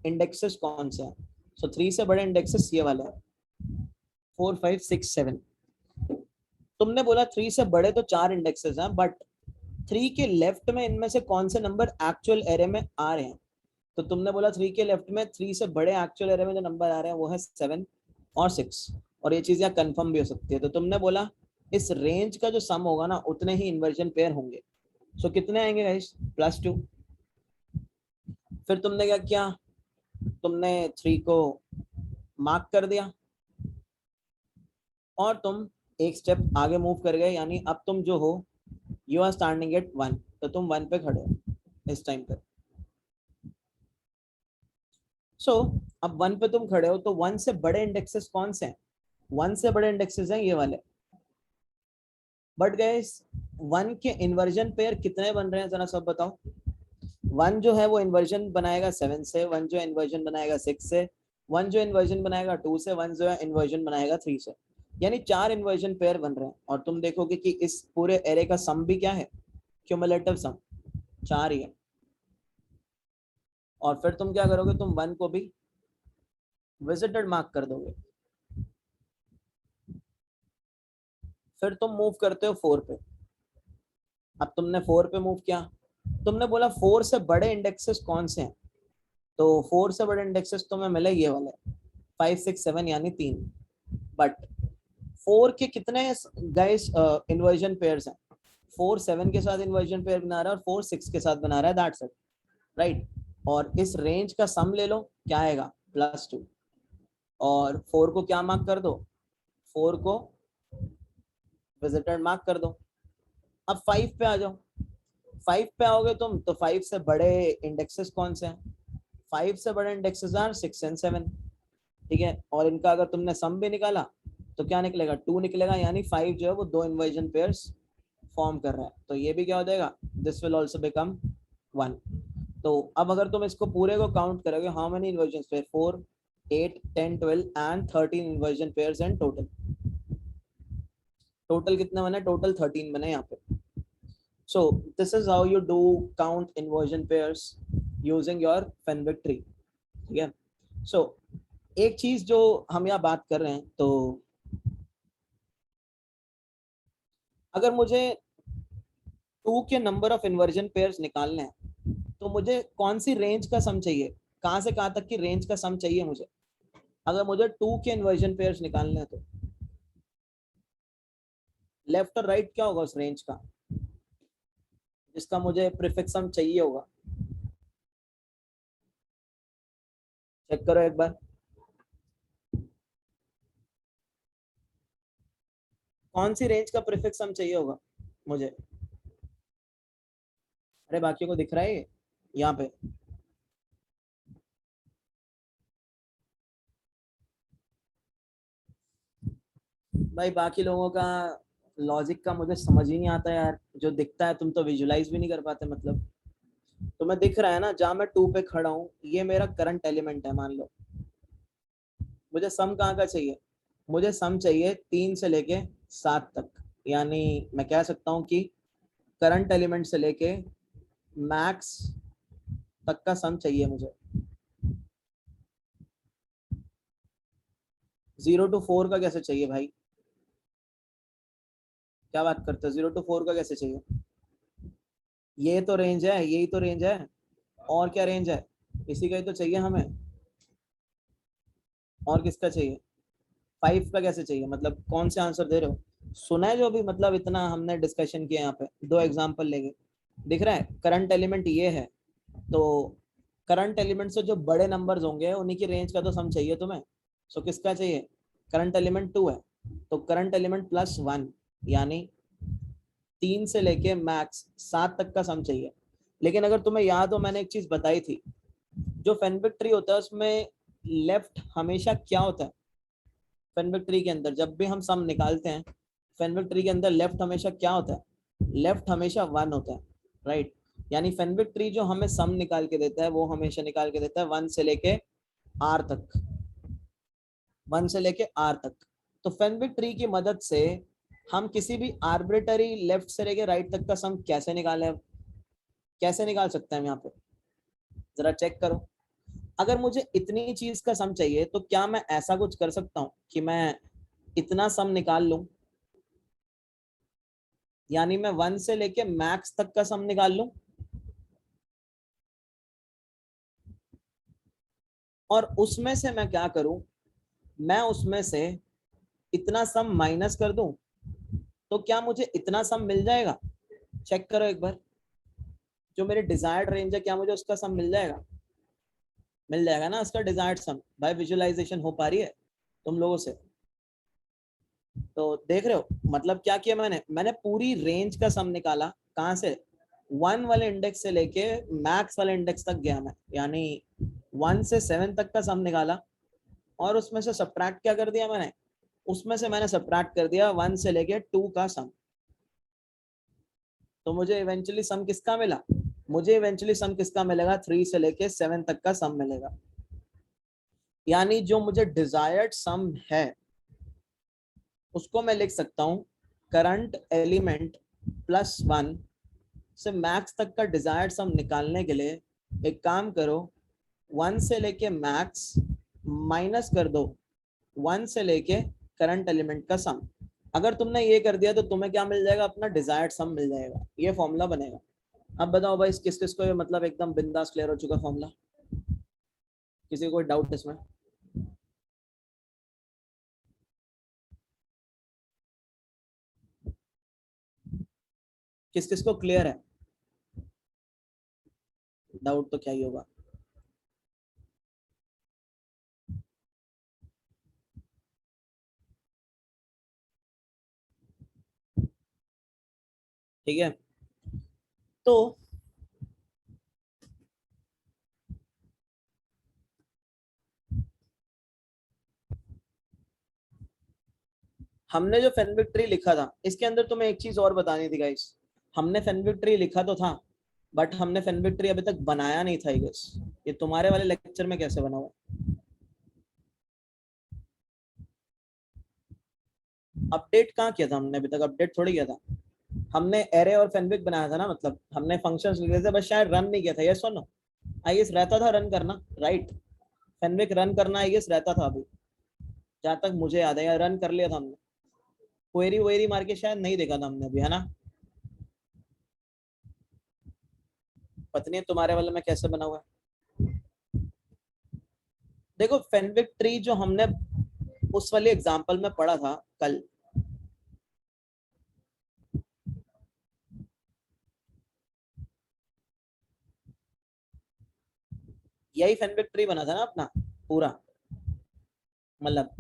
इंडेक्सेस कौन से हैं? सो 3 से बड़े इंडेक्सेस ये वाले हैं, 4, 5, 6, 7। तुमने बोला 3 से बड़े तो 4 इंडेक्सेस हैं, बट 3 के लेफ्ट में इनमें से कौन से नंबर एक्चुअल एरे में आ रहे हैं? तो तुमने बोला 3 के लेफ्ट में 3 से बड़े एक्चुअल एरे में जो नंबर आ रहे हैं वो है 7 और 6। और ये चीज यहाँ कंफर्म भी हो सकती है। तो तुमने बोला इस रेंज का जो सम होगा ना उतने ही इन्वर्जन पेयर होंगे। सो कितने आएंगे गाइस? +2। फिर तुमने क्या किया? तुमने 3 को मार्क कर दिया और तुम एक स्टेप आगे मूव कर गए, यानी अब तुम जो हो यू आर स्टैंडिंग एट 1। तो तुम 1 पे खड़े हो इस टाइम पे। सो अब 1 पे तुम खड़े हो, तो 1 से बड़े इंडेक्सेस कौन से हैं? 1 से बड़े इंडेक्सेस हैं ये वाले। बट गाइस 1 के इन्वर्जन पेयर कितने बन रहे हैं जरा सब बताओ। 1 जो है वो इन्वर्जन बनाएगा 7 से, 1 जो इन्वर्जन बनाएगा 6 से, 1 जो इन्वर्जन बनाएगा 2 से, 1 जो है इन्वर्जन बनाएगा 3 से। यानी 4 इन्वर्जन पेयर बन रहे हैं। और तुम देखोगे कि इस पूरे एरे का सम भी क्या है? क्यूमुलेटिव सम 4 ही है। और फिर तुम क्या करोगे? तुम 1 को भी विजिटेड मार्क कर दोगे। फिर तुम मूव करते हो 4 पे। अब तुमने 4 पे मूव किया, तुमने बोला 4 से बड़े इंडेक्सेस कौन से हैं? तो 4 से बड़े इंडेक्सेस तुम्हें मिले ये वाले 5, 6, 7, यानी 3। बट 4 के कितने गाइस इन्वर्जन पेयर्स हैं? 4 7 के साथ इन्वर्जन पेयर बना रहा है और 4 6 के साथ बना रहा है, दैट्स इट, राइट। और इस रेंज का सम ले लो, क्या आएगा? +2। और 4 को क्या मार्क कर दो? 4 को विजिटेड मार्क कर दो। अब 5 पे आ जाओ। 5 पे आओगे तुम, तो 5 से बड़े इंडेक्सेस कौन से हैं? 5 से बड़े इंडेक्सेस आर 6 एंड 7, ठीक है। और इनका अगर तुमने सम भी निकाला तो क्या निकलेगा? 2 निकलेगा। यानी 5 जो है वो 2 इन्वर्जन पेयर्स फॉर्म कर रहा है। तो ये भी क्या हो जाएगा? This will also become 1। तो अब अगर तुम इसको पूरे को काउंट करोगे, how many inversion pair? 4, 8, 10, 12 and 13 inversion pairs and total. Total कितने बने? टोटल 13 बने यहाँ पे। So this is how you do count inversion pairs using your Fenwick tree, ठीक है। So एक चीज जो हम यहाँ बात कर रहे हैं, तो अगर मुझे 2 के नंबर ऑफ इन्वर्जन पेयर्स निकालने हैं तो मुझे कौन सी रेंज का सम चाहिए? कहाँ से कहाँ तक की रेंज का सम चाहिए मुझे? अगर मुझे 2 के इन्वर्जन पेयर्स निकालने हैं तो लेफ्ट और राइट क्या होगा उस रेंज का जिसका मुझे प्रीफिक्स सम चाहिए होगा? चेक करो एक बार, कौन सी रेंज का प्रीफिक्स सम चाहिए होगा मुझे? अरे बाकियों को दिख रहा है ये यहाँ पे? भाई बाकी लोगों का लॉजिक का मुझे समझ ही नहीं आता यार। जो दिखता है तुम तो विजुलाइज भी नहीं कर पाते। मतलब तुम्हें दिख रहा है ना, जहाँ मैं 2 पे खड़ा हूँ ये मेरा करंट एलिमेंट है मान लो। मुझे सम कहाँ का चाहिए? मुझे सम चाहिए 3 से लेके 7 तक। यानी मैं कह सकता हूँ कि करंट एलिमेंट से लेके मैक्स तक का सम चाहिए मुझे। 0 to 4 का कैसे चाहिए भाई? क्या बात करते हो? 0 to 4 का कैसे चाहिए? ये तो रेंज है, यही तो रेंज है। और क्या रेंज है? इसी का ही तो चाहिए हमें। और किसका चाहिए? 5 का कैसे चाहिए? मतलब कौन से आंसर दे रहे हो? सुना है जो भी, मतलब इतना हमने डिस्कशन किया यहाँ पे, दो एग्जांपल लेंगे, दिख रहा है करंट एलिमेंट ये है, तो करंट एलिमेंट से जो बड़े नंबर्स होंगे उन्हीं की रेंज का तो सम चाहिए तुम्हें। सो किसका चाहिए, करंट एलिमेंट 2 है, तो करंट एलिमेंट +1 यानी 3 से लेके मैक्स 7 तक का सम चाहिए। लेकिन अगर तुम्हें याद हो, मैंने एक चीज बताई थी, जो फेनविक ट्री होता है उसमें लेफ्ट हमेशा क्या होता है, फेनविक ट्री के अंदर जब भी हम सम निकालते हैं, फेनविक ट्री के अंदर लेफ्ट हमेशा क्या होता है, लेफ्ट हमेशा 1 होता है, राइट। यानी फेनविक ट्री जो हमें सम निकाल के देता है वो हमेशा निकाल के देता है 1 से लेके आर तक, 1 से लेके आर तक। तो फेनविक ट्री की मदद से हम किसी भी आर्बिट्ररी लेफ्ट से लेके राइट तक का सम कैसे निकालें, कैसे निकाल सकते हैं हम यहाँ पे, जरा चेक करो। अगर मुझे इतनी चीज का सम चाहिए तो क्या मैं ऐसा कुछ कर सकता हूँ कि मैं इतना सम निकाल लूं, यानी मैं 1 से लेके मैक्स तक का सम निकाल लूं, और उसमें से मैं क्या करूं, मैं उसमें से इतना सम माइनस कर दूं, तो क्या मुझे इतना सम मिल जाएगा, चेक करो एक बार, जो मेरे डिजायर्ड रेंज है क्या मुझे उसका सम मिल जाएगा, मिल जाएगा ना उसका डिजायर्ड सम। भाई विजुअलाइजेशन हो पा रही है तुम लोगों से, तो देख रहे हो मतलब क्या किया मैंने, मैंने पूरी रेंज का सम निकाला, कहां से, 1 वाले इंडेक्स से लेके मैक्स वाले इंडेक्स तक गया मैं, यानी 1 से 7 तक का सम निकाला, और उसमें से सब्ट्रैक्ट क्या कर दिया मैंने, उसमें से मैंने सब्ट्रैक्ट कर दिया 1 से लेके 2 का सम। तो मुझे इवेंचुअली सम किसका मिला, मुझे इवेंचुअली सम किसका मिलेगा, 3 से लेके 7 तक का सम मिलेगा। यानी जो मुझे डिजायर्ड सम है उसको मैं लिख सकता हूं करंट एलिमेंट +1 से मैक्स तक का डिजायर्ड सम निकालने के लिए एक काम करो, 1 से लेके मैक्स माइनस कर दो 1 से लेके करंट एलिमेंट का सम। अगर तुमने ये कर दिया तो तुम्हें क्या मिल जाएगा, अपना डिजायर्ड सम मिल जाएगा, ये फॉर्मूला बनेगा। अब बताओ भाई किस किस को ये मतलब एकदम बिंदास क्लियर हो चुका फॉर्मूला, किसी को कोई डाउट इसमें, किस किस को क्लियर है, डाउट तो क्या ही होगा। ठीक है, तो हमने जो फेनविक ट्री लिखा था इसके अंदर तुम्हें एक चीज और बतानी थी गाइस, हमने फेनविक ट्री लिखा तो था बट हमने फेनविक ट्री अभी तक बनाया नहीं था गाइस, ये तुम्हारे वाले लेक्चर में कैसे बना हुआ, अपडेट कहाँ किया था हमने, अभी तक अपडेट थोड़ी किया था, हमने एरे और फेनविक बनाया था ना, मतलब हमने फंक्शंस लिखे थे बस, शायद रन नहीं किया था, ये सुनो, आई गेस रहता था रन करना, राइट, फेनविक रन करना आई गेस रहता था अभी, जहां तक मुझे याद है, रन कर लिया था हमने, क्वेरी वेरी मार के शायद नहीं देखा था हमने अभी, है ना, पता नहीं तुम्हारे वाले में कैसे बना हुआ है। देखो फेनविक ट्री जो हमने उस वाले एग्जांपल में पढ़ा था कल, यही फेनविक ट्री बना था ना अपना पूरा, मतलब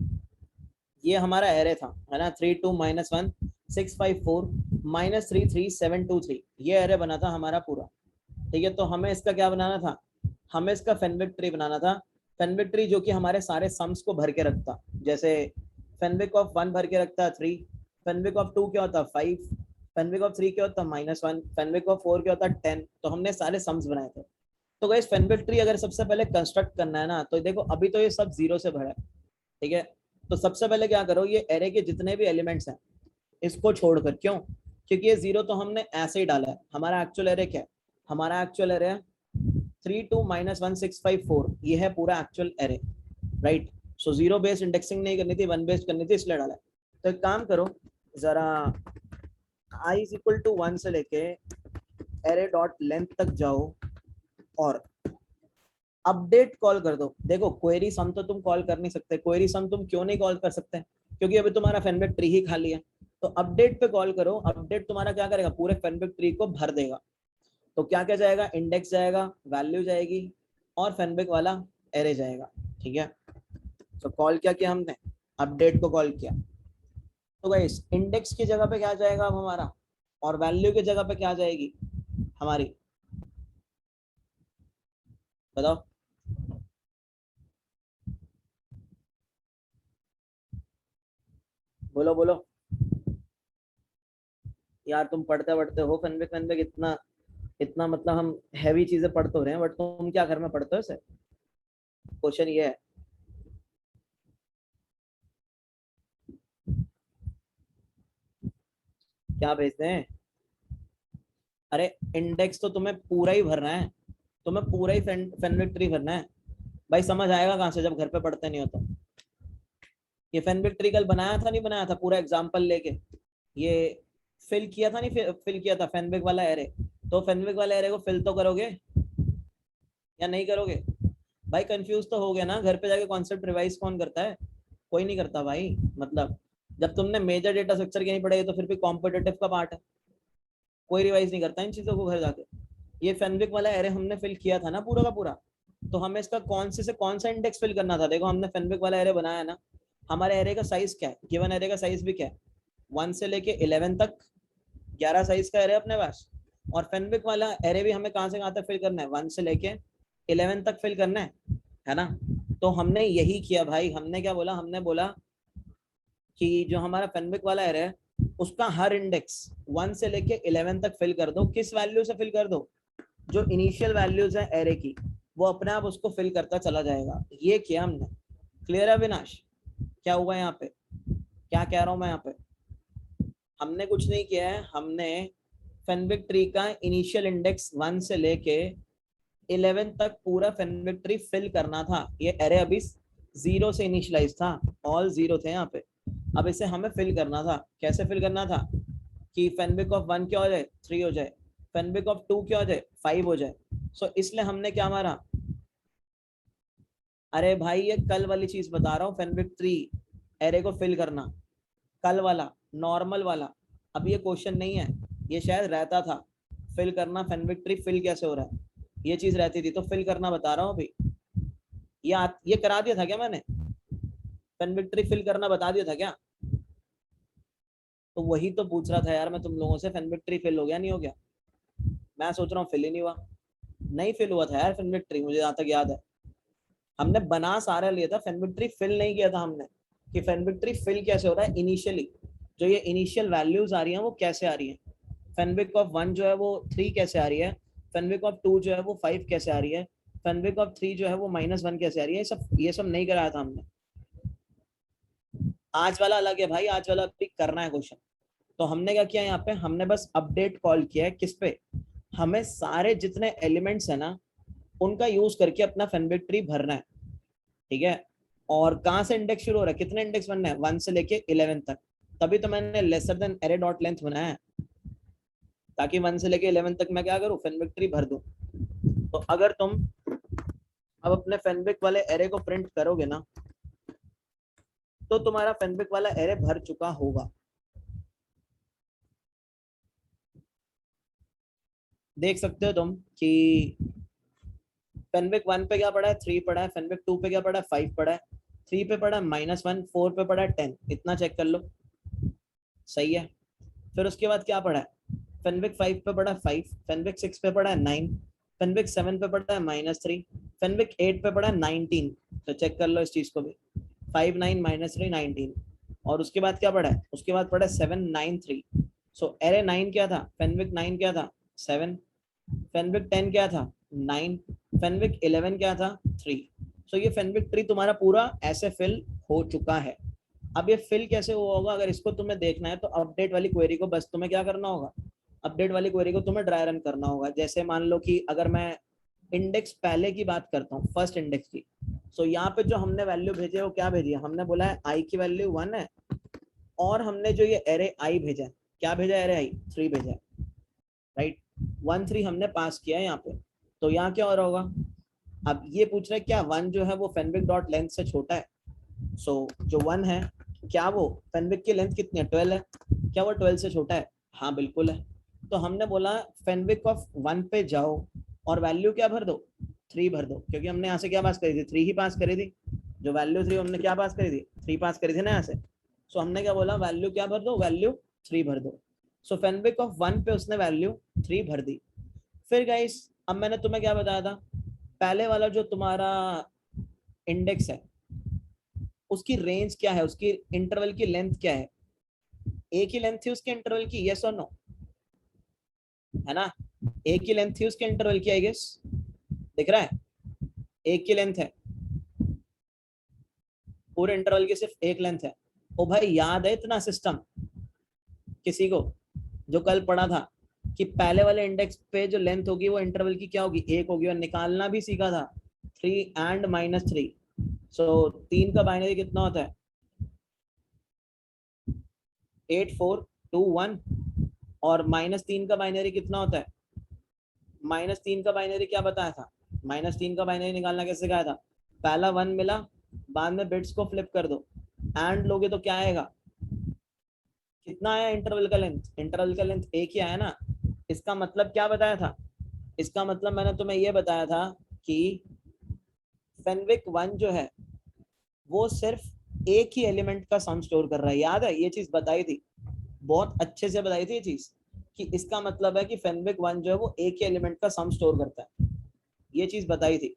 ये हमारा एरे था, है ना, 32 -1 654 -33723, ये एरे बना था हमारा पूरा। ठीक है, तो हमें इसका क्या बनाना था, हमें इसका फेनविक ट्री बनाना था, फेनविक ट्री जो कि हमारे सारे सम्स को भर के रखता, जैसे फेनविक ऑफ 1 भर के रखता 3, फेनविक ऑफ 2 क्या होता 5, फेनविक ऑफ 3 क्या होता -1, फेनविक ऑफ 4 क्या होता 10, तो हमने सारे सम्स बनाए थे। तो गाइस फेनविक ट्री अगर सबसे पहले कंस्ट्रक्ट करना है ना, तो देखो अभी तो ये सब 0 से भरा है, ठीक है, तो सबसे पहले क्या करो, ये एरे के जितने भी एलिमेंट्स हैं इसको छोड़कर, क्यों, क्योंकि ये 0 तो हमने ऐसे ही डाला है, हमारा एक्चुअल एरे क्या है, हमारा एक्चुअल एरे है 32 -1 654, ये है पूरा एक्चुअल एरे, राइट। सो 0 बेस्ड इंडेक्सिंग नहीं करनी थी, 1 बेस्ड करनी थी, इसलिए डाला है। तो एक काम करो जरा, i इज इक्वल टू 1 से लेके एरे डॉट लेंथ तक जाओ और अपडेट कॉल कर दो। देखो क्वेरी सम तो तुम कॉल कर नहीं सकते, क्वेरी सम तुम क्यों नहीं कॉल कर सकते, क्योंकि अभी तुम्हारा फेनविक ट्री ही खाली है, तो अपडेट पे कॉल करो, अपडेट तुम्हारा क्या करेगा, पूरे फैनबिक ट्री को भर देगा। तो क्या क्या जाएगा, इंडेक्स जाएगा, वैल्यू जाएगी और फैनबिक वाला एरे जाएगा। ठीक है, तो कॉल क्या किया हमने, अपडेट को कॉल किया। तो गाइस इंडेक्स की जगह पे क्या जाएगा अब हमारा, और वैल्यू की जगह पे क्या जाएगी हमारी, बताओ। बोलो बोलो यार, तुम पढ़ते पढ़ते हो फैनबिक फैनबिक इतना इतना, मतलब हम हैवी चीजें पढ़ तो रहे हैं, बट तुम क्या घर में पढ़ते हो इसे, क्वेश्चन ये है। क्या भेजते हैं, अरे इंडेक्स तो तुम्हें पूरा ही भरना है, तुम्हें पूरा ही फैनबिक ट्री भरना है। भाई समझ आएगा कहाँ से जब घर पे पढ़ते नहीं हो तो। ये फैनबिक ट्री कल बनाया था नहीं बनाया था, पूरा एग्जाम्पल लेके ये फिल किया था नहीं, फिल किया था फैनबिक वाला एरे। तो फैनबिक वाला एरे को फिल तो करोगे या नहीं करोगे। भाई कंफ्यूज तो हो गया ना, घर पे जाके कॉन्सेप्ट रिवाइज कौन करता है, कोई नहीं करता भाई। मतलब जब तुमने मेजर डेटा स्ट्रक्चर की नहीं पढ़ाई तो फिर भी कॉम्पिटेटिव का पार्ट है, कोई रिवाइज नहीं करता इन चीजों को घर जाके। ये फैनबिक वाला एरे हमने फिल किया था ना पूरा का पूरा, तो हमें इसका कौन से कौन सा इंडेक्स फिल करना था। देखो हमने फैनबिक वाला एरे बनाया ना, हमारे एरे का साइज क्या है, गिवन एरे का साइज भी क्या है, 1 से लेके 11 तक 11 साइज का एरे अपने पास। और फैनबिक वाला एरे भी हमें कहाँ से कहाँ तक फिल करना है, 1 से लेके 11 तक फिल करना है ना। तो हमने यही किया भाई, हमने क्या बोला, हमने बोला कि जो हमारा फैनबिक वाला एरे है उसका हर इंडेक्स 1 से लेके 11 तक फिल कर दो। किस वैल्यू से फिल कर दो, जो इनिशियल वैल्यूज है एरे की वो अपने आप उसको फिल करता चला जाएगा। ये किया हमने, क्लियर है अविनाश, क्या हुआ यहाँ पे, क्या कह रहा हूँ मैं यहाँ पे। हमने कुछ नहीं किया है, हमने फैनबिक ट्री का इनिशियल इंडेक्स 1 से लेके 11 तक पूरा फैनबिक ट्री फिल करना था। ये एरे अभी 0 से इनिशियलाइज था, ऑल 0 थे यहाँ पे। अब इसे हमें फिल करना था, कैसे फिल करना था कि फैनबिक ऑफ 1 क्या हो जाए, 3 हो जाए, फैनबिक ऑफ 2 क्या हो जाए, 5 हो जाए। सो इसलिए हमने क्या मारा, अरे भाई ये कल वाली चीज बता रहा हूँ, फैनबिक ट्री एरे को फिल करना, कल वाला नॉर्मल वाला। अब ये क्वेश्चन नहीं है, ये शायद रहता था फिल करना, फैनबिक ट्री फिल कैसे हो रहा है, ये चीज रहती थी तो फिल करना बता रहा हूँ अभी। ये करा दिया था क्या मैंने, फैनबिक ट्री फिल करना बता दिया था क्या। तो वही तो पूछ रहा था यार मैं तुम लोगों से, फैनबिक ट्री फिल हो गया नहीं हो गया। मैं सोच रहा हूँ फिल ही नहीं हुआ, नहीं फिल हुआ था यार फैनबिक ट्री, मुझे जहाँ तक याद है। हमने बना सारा लिया था, फैनबिक ट्री फिल नहीं किया था हमने, कि फैनबिक ट्री फिल कैसे हो रहा है इनिशियली, जो ये इनिशियल वैल्यूज आ रही हैं वो कैसे आ रही हैं। फैनबिक ऑफ 1 जो है वो 3 कैसे आ रही है, फैनबिक ऑफ 2 जो है वो 5 कैसे आ रही है, फैनबिक ऑफ 3 जो है वो -1 कैसे आ रही है। ये सब नहीं कराया था हमने। आज वाला अलग है भाई, आज वाला अभी करना है क्वेश्चन। तो हमने क्या किया यहाँ पे, हमने बस अपडेट कॉल किया है किस पे, हमें सारे जितने एलिमेंट्स है ना उनका यूज करके अपना फैनबिक ट्री भरना है। ठीक है, और कहाँ से इंडेक्स शुरू हो रहा है, कितने इंडेक्स बनना है, 1 से लेके 11 तक। तभी तो मैंने lesser than array dot length बनाया है, ताकि 1 से लेके 11 तक मैं क्या करूँ, फैनबिक ट्री भर दूं। तो अगर तुम अब अपने फैनबिक वाले एरे को प्रिंट करोगे ना, तो तुम्हारा फैनबिक वाला एरे भर चुका होगा। देख सकते हो तुम कि फैनबिक 1 पे क्या पड़ा है, 3 पड़ा है, फैनबिक 2 पे क्या पड़ा है, 5 पड़ा है, 3 पे पड़ा है -1, 4 पे पड़ा है 10, इतना चेक कर लो, सही है। फिर उसके बाद क्या पड़ा है, फैनबिक 5 पे पड़ा है 5, फैनबिक 6 पे पड़ा है 9, फैनबिक 7 पे पड़ा है -3, फैनबिक 8 पे पड़ा है 19। तो चेक कर लो इस चीज को भी, 5 9 -3 19। और उसके बाद क्या पड़ा है, उसके बाद पड़ा है 7 9 3। सो एरे 9 क्या था, फैनबिक 9 क्या था, 7, फैनबिक 10 क्या था, 9, फैनबिक 11 क्या था, 3। सो ये फैनबिक ट्री तुम्हारा पूरा ऐसे फिल हो चुका है। अब ये फिल कैसे हुआ होगा, अगर इसको तुम्हें देखना है तो अपडेट वाली क्वेरी को बस तुम्हें क्या करना होगा, अपडेट वाली क्वेरी को तुम्हें ड्राई रन करना होगा। जैसे मान लो कि अगर मैं इंडेक्स पहले की बात करता हूँ, फर्स्ट इंडेक्स की, सो यहाँ पे जो हमने वैल्यू भेजे वो क्या भेजी है, हमने बोला है आई की वैल्यू 1 है, और हमने जो ये एरे आई भेजा है, क्या भेजा है, एरे आई 3 भेजा है, राइट। 1 3 हमने पास किया है यहाँ पे। तो यहाँ क्या हो रहा होगा, अब ये पूछ रहा है क्या 1 जो है वो फैनबिक डॉट लेंथ से छोटा है। सो जो 1 है क्या वो फेनविक की लेंथ कितनी है 12 है, क्या वो 12 से छोटा है? हाँ बिल्कुल है। तो हमने बोला फेनविक ऑफ 1 पे जाओ और वैल्यू क्या भर दो 3 भर दो, क्योंकि हमने यहाँ से क्या पास करी थी 3 ही पास करी थी, जो वैल्यू 3 हमने क्या पास करी थी 3 पास करी थी ना यहाँ से। सो हमने क्या बोला वैल्यू क्या भर दो, वैल्यू 3 भर दो। सो फेनविक ऑफ 1 पे उसने वैल्यू 3 भर दी। फिर गाइस अब मैंने तुम्हें क्या बताया था, पहले वाला जो तुम्हारा इंडेक्स है उसकी रेंज क्या है, उसकी इंटरवल की लेंथ क्या है, एक ही लेंथ थी उसके इंटरवल की, यस और नो, है ना? एक ही लेंथ थी उसके इंटरवल की, आई गेस दिख रहा है, एक ही लेंथ है, पूरे इंटरवल की सिर्फ एक लेंथ है। ओ भाई याद है इतना सिस्टम किसी को, जो कल पढ़ा था कि पहले वाले इंडेक्स पे जो लेंथ होगी वो इंटरवल की क्या होगी, एक होगी, और निकालना भी सीखा था 3 and -3। सो 3 का बाइनरी कितना होता है 8 4 2 1, और -3 का बाइनरी कितना होता है, -3 का बाइनरी क्या बताया था, -3 का बाइनरी निकालना कैसे कहा था, पहला 1 मिला, बाद में बिट्स को फ्लिप कर दो, एंड लोगे तो क्या आएगा, कितना आया इंटरवल का लेंथ, इंटरवल का लेंथ एक ही आया ना। इसका मतलब क्या बताया था, इसका मतलब मैंने तुम्हें ये बताया था कि फेनविक 1 जो है वो सिर्फ एक ही एलिमेंट का सम स्टोर कर रहा है, याद है ये चीज बताई थी, बहुत अच्छे से बताई थी ये चीज, कि इसका मतलब है कि फेनविक 1 जो है वो एक ही एलिमेंट का सम स्टोर करता है, ये चीज बताई थी,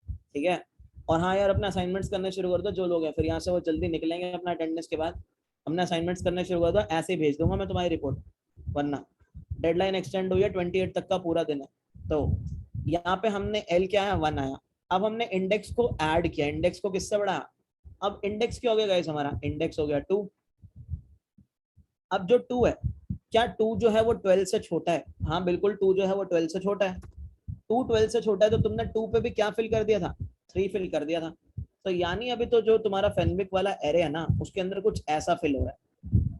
ठीक है। और हाँ यार अपना असाइनमेंट्स करने शुरू कर दो जो लोग हैं, फिर यहाँ से वो जल्दी निकलेंगे अपना अटेंडेंस के बाद, हमने असाइनमेंट्स करने शुरू कर दो, ऐसे ही भेज दूंगा मैं तुम्हारी रिपोर्ट, वरना डेडलाइन एक्सटेंड हुई है 28 तक का पूरा दिन है। तो यहाँ पे हमने एल क्या आया 1 आया, अब हमने इंडेक्स को ऐड किया, इंडेक्स को किससे बढ़ाया, अब इंडेक्स क्या हो गया गाइस, हमारा इंडेक्स हो गया 2। अब जो 2 है, क्या 2 जो है वो 12 से छोटा है, हाँ बिल्कुल 2 जो है वो 12 से छोटा है, 2 12 से छोटा है, तो तुमने 2 पे भी क्या फिल कर दिया था 3 फिल कर दिया था। तो यानी अभी तो जो तुम्हारा फेनविक वाला एरे है ना उसके अंदर कुछ ऐसा फिल हो रहा है,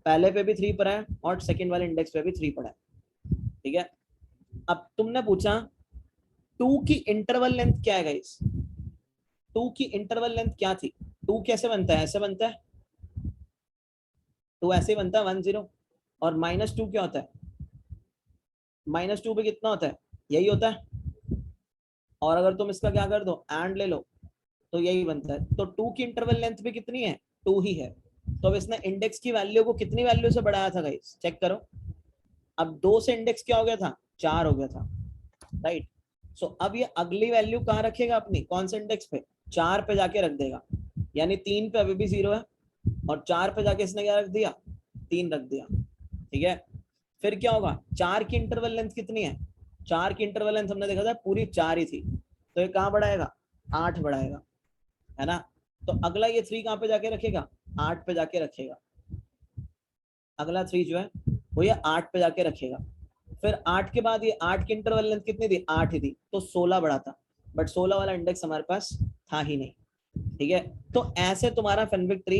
पहले पे भी 3 पड़ा है और सेकंड वाले इंडेक्स पे भी 3 पड़ा है, ठीक है। अब तुमने पूछा 2 की इंटरवल लेंथ क्या है गाइस, 2 की इंटरवल लेंथ क्या थी, 2 कैसे बनता है, ऐसे बनता है, 2 ऐसे ही बनता है 1 0, और -2 क्या होता है, -2 पे कितना होता है, यही होता है, और अगर तुम इसका क्या कर दो एंड ले लो तो यही बनता है, तो 2 की इंटरवल लेंथ भी कितनी है 2 ही है। तो अब इसने इंडेक्स की वैल्यू को कितनी वैल्यू से बढ़ाया था गाइस, चेक करो, अब 2 से इंडेक्स क्या हो गया था 4 हो गया था, राइट। सो अब ये अगली वैल्यू कहाँ रखेगा अपनी, कौन से इंडेक्स पे, 4 पे जाके रख देगा, यानी 3 पे अभी भी 0 है, और 4 पे जाके इसने क्या रख दिया 3 रख दिया, ठीक है। फिर क्या होगा 4 की इंटरवल लेंथ कितनी है, 4 की इंटरवल लेंथ हमने देखा था पूरी 4 ही थी, तो ये कहाँ बढ़ाएगा 8 बढ़ाएगा, है ना। तो अगला ये 3 कहाँ पे जाके रखेगा 8 पे जाके रखेगा, अगला 3 जो है वो ये 8 पे जाके रखेगा। फिर 8 के बाद ये 8 की इंटरवल लेंथ कितनी थी 8 ही थी, तो 16 बढ़ा था, बट 16 वाला इंडेक्स हमारे पास था ही नहीं, ठीक है। तो ऐसे तुम्हारा फेनविक ट्री,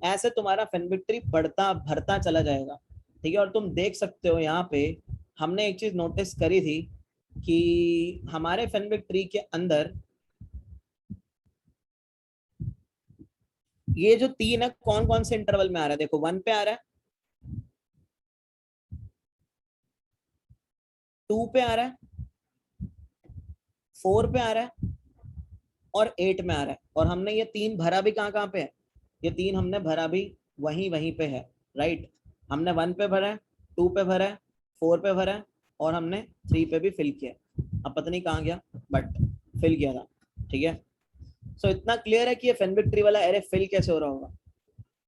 ऐसे तुम्हारा फेनविक ट्री बढ़ता भरता चला जाएगा, ठीक है। और तुम देख सकते हो यहाँ पे हमने एक चीज नोटिस करी थी कि हमारे फेनविक ट्री के अंदर ये जो 3 है कौन कौन से इंटरवल में आ रहा है, देखो 1 पे आ रहा है, 2 पे आ रहा है, 4 पे आ रहा है, और 8 में आ रहा है, और हमने ये 3 भरा भी कहाँ कहाँ पे है, ये 3 हमने भरा भी वहीं वहीं पे है, राइट। हमने 1 पे भरा है, 2 पे भरा है, 4 पे भरा है, और हमने 3 पे भी फिल किया, अब पता नहीं कहाँ गया बट फिल किया था, ठीक है। सो इतना क्लियर है कि ये फेनविक ट्री वाला एरे फिल कैसे हो रहा होगा।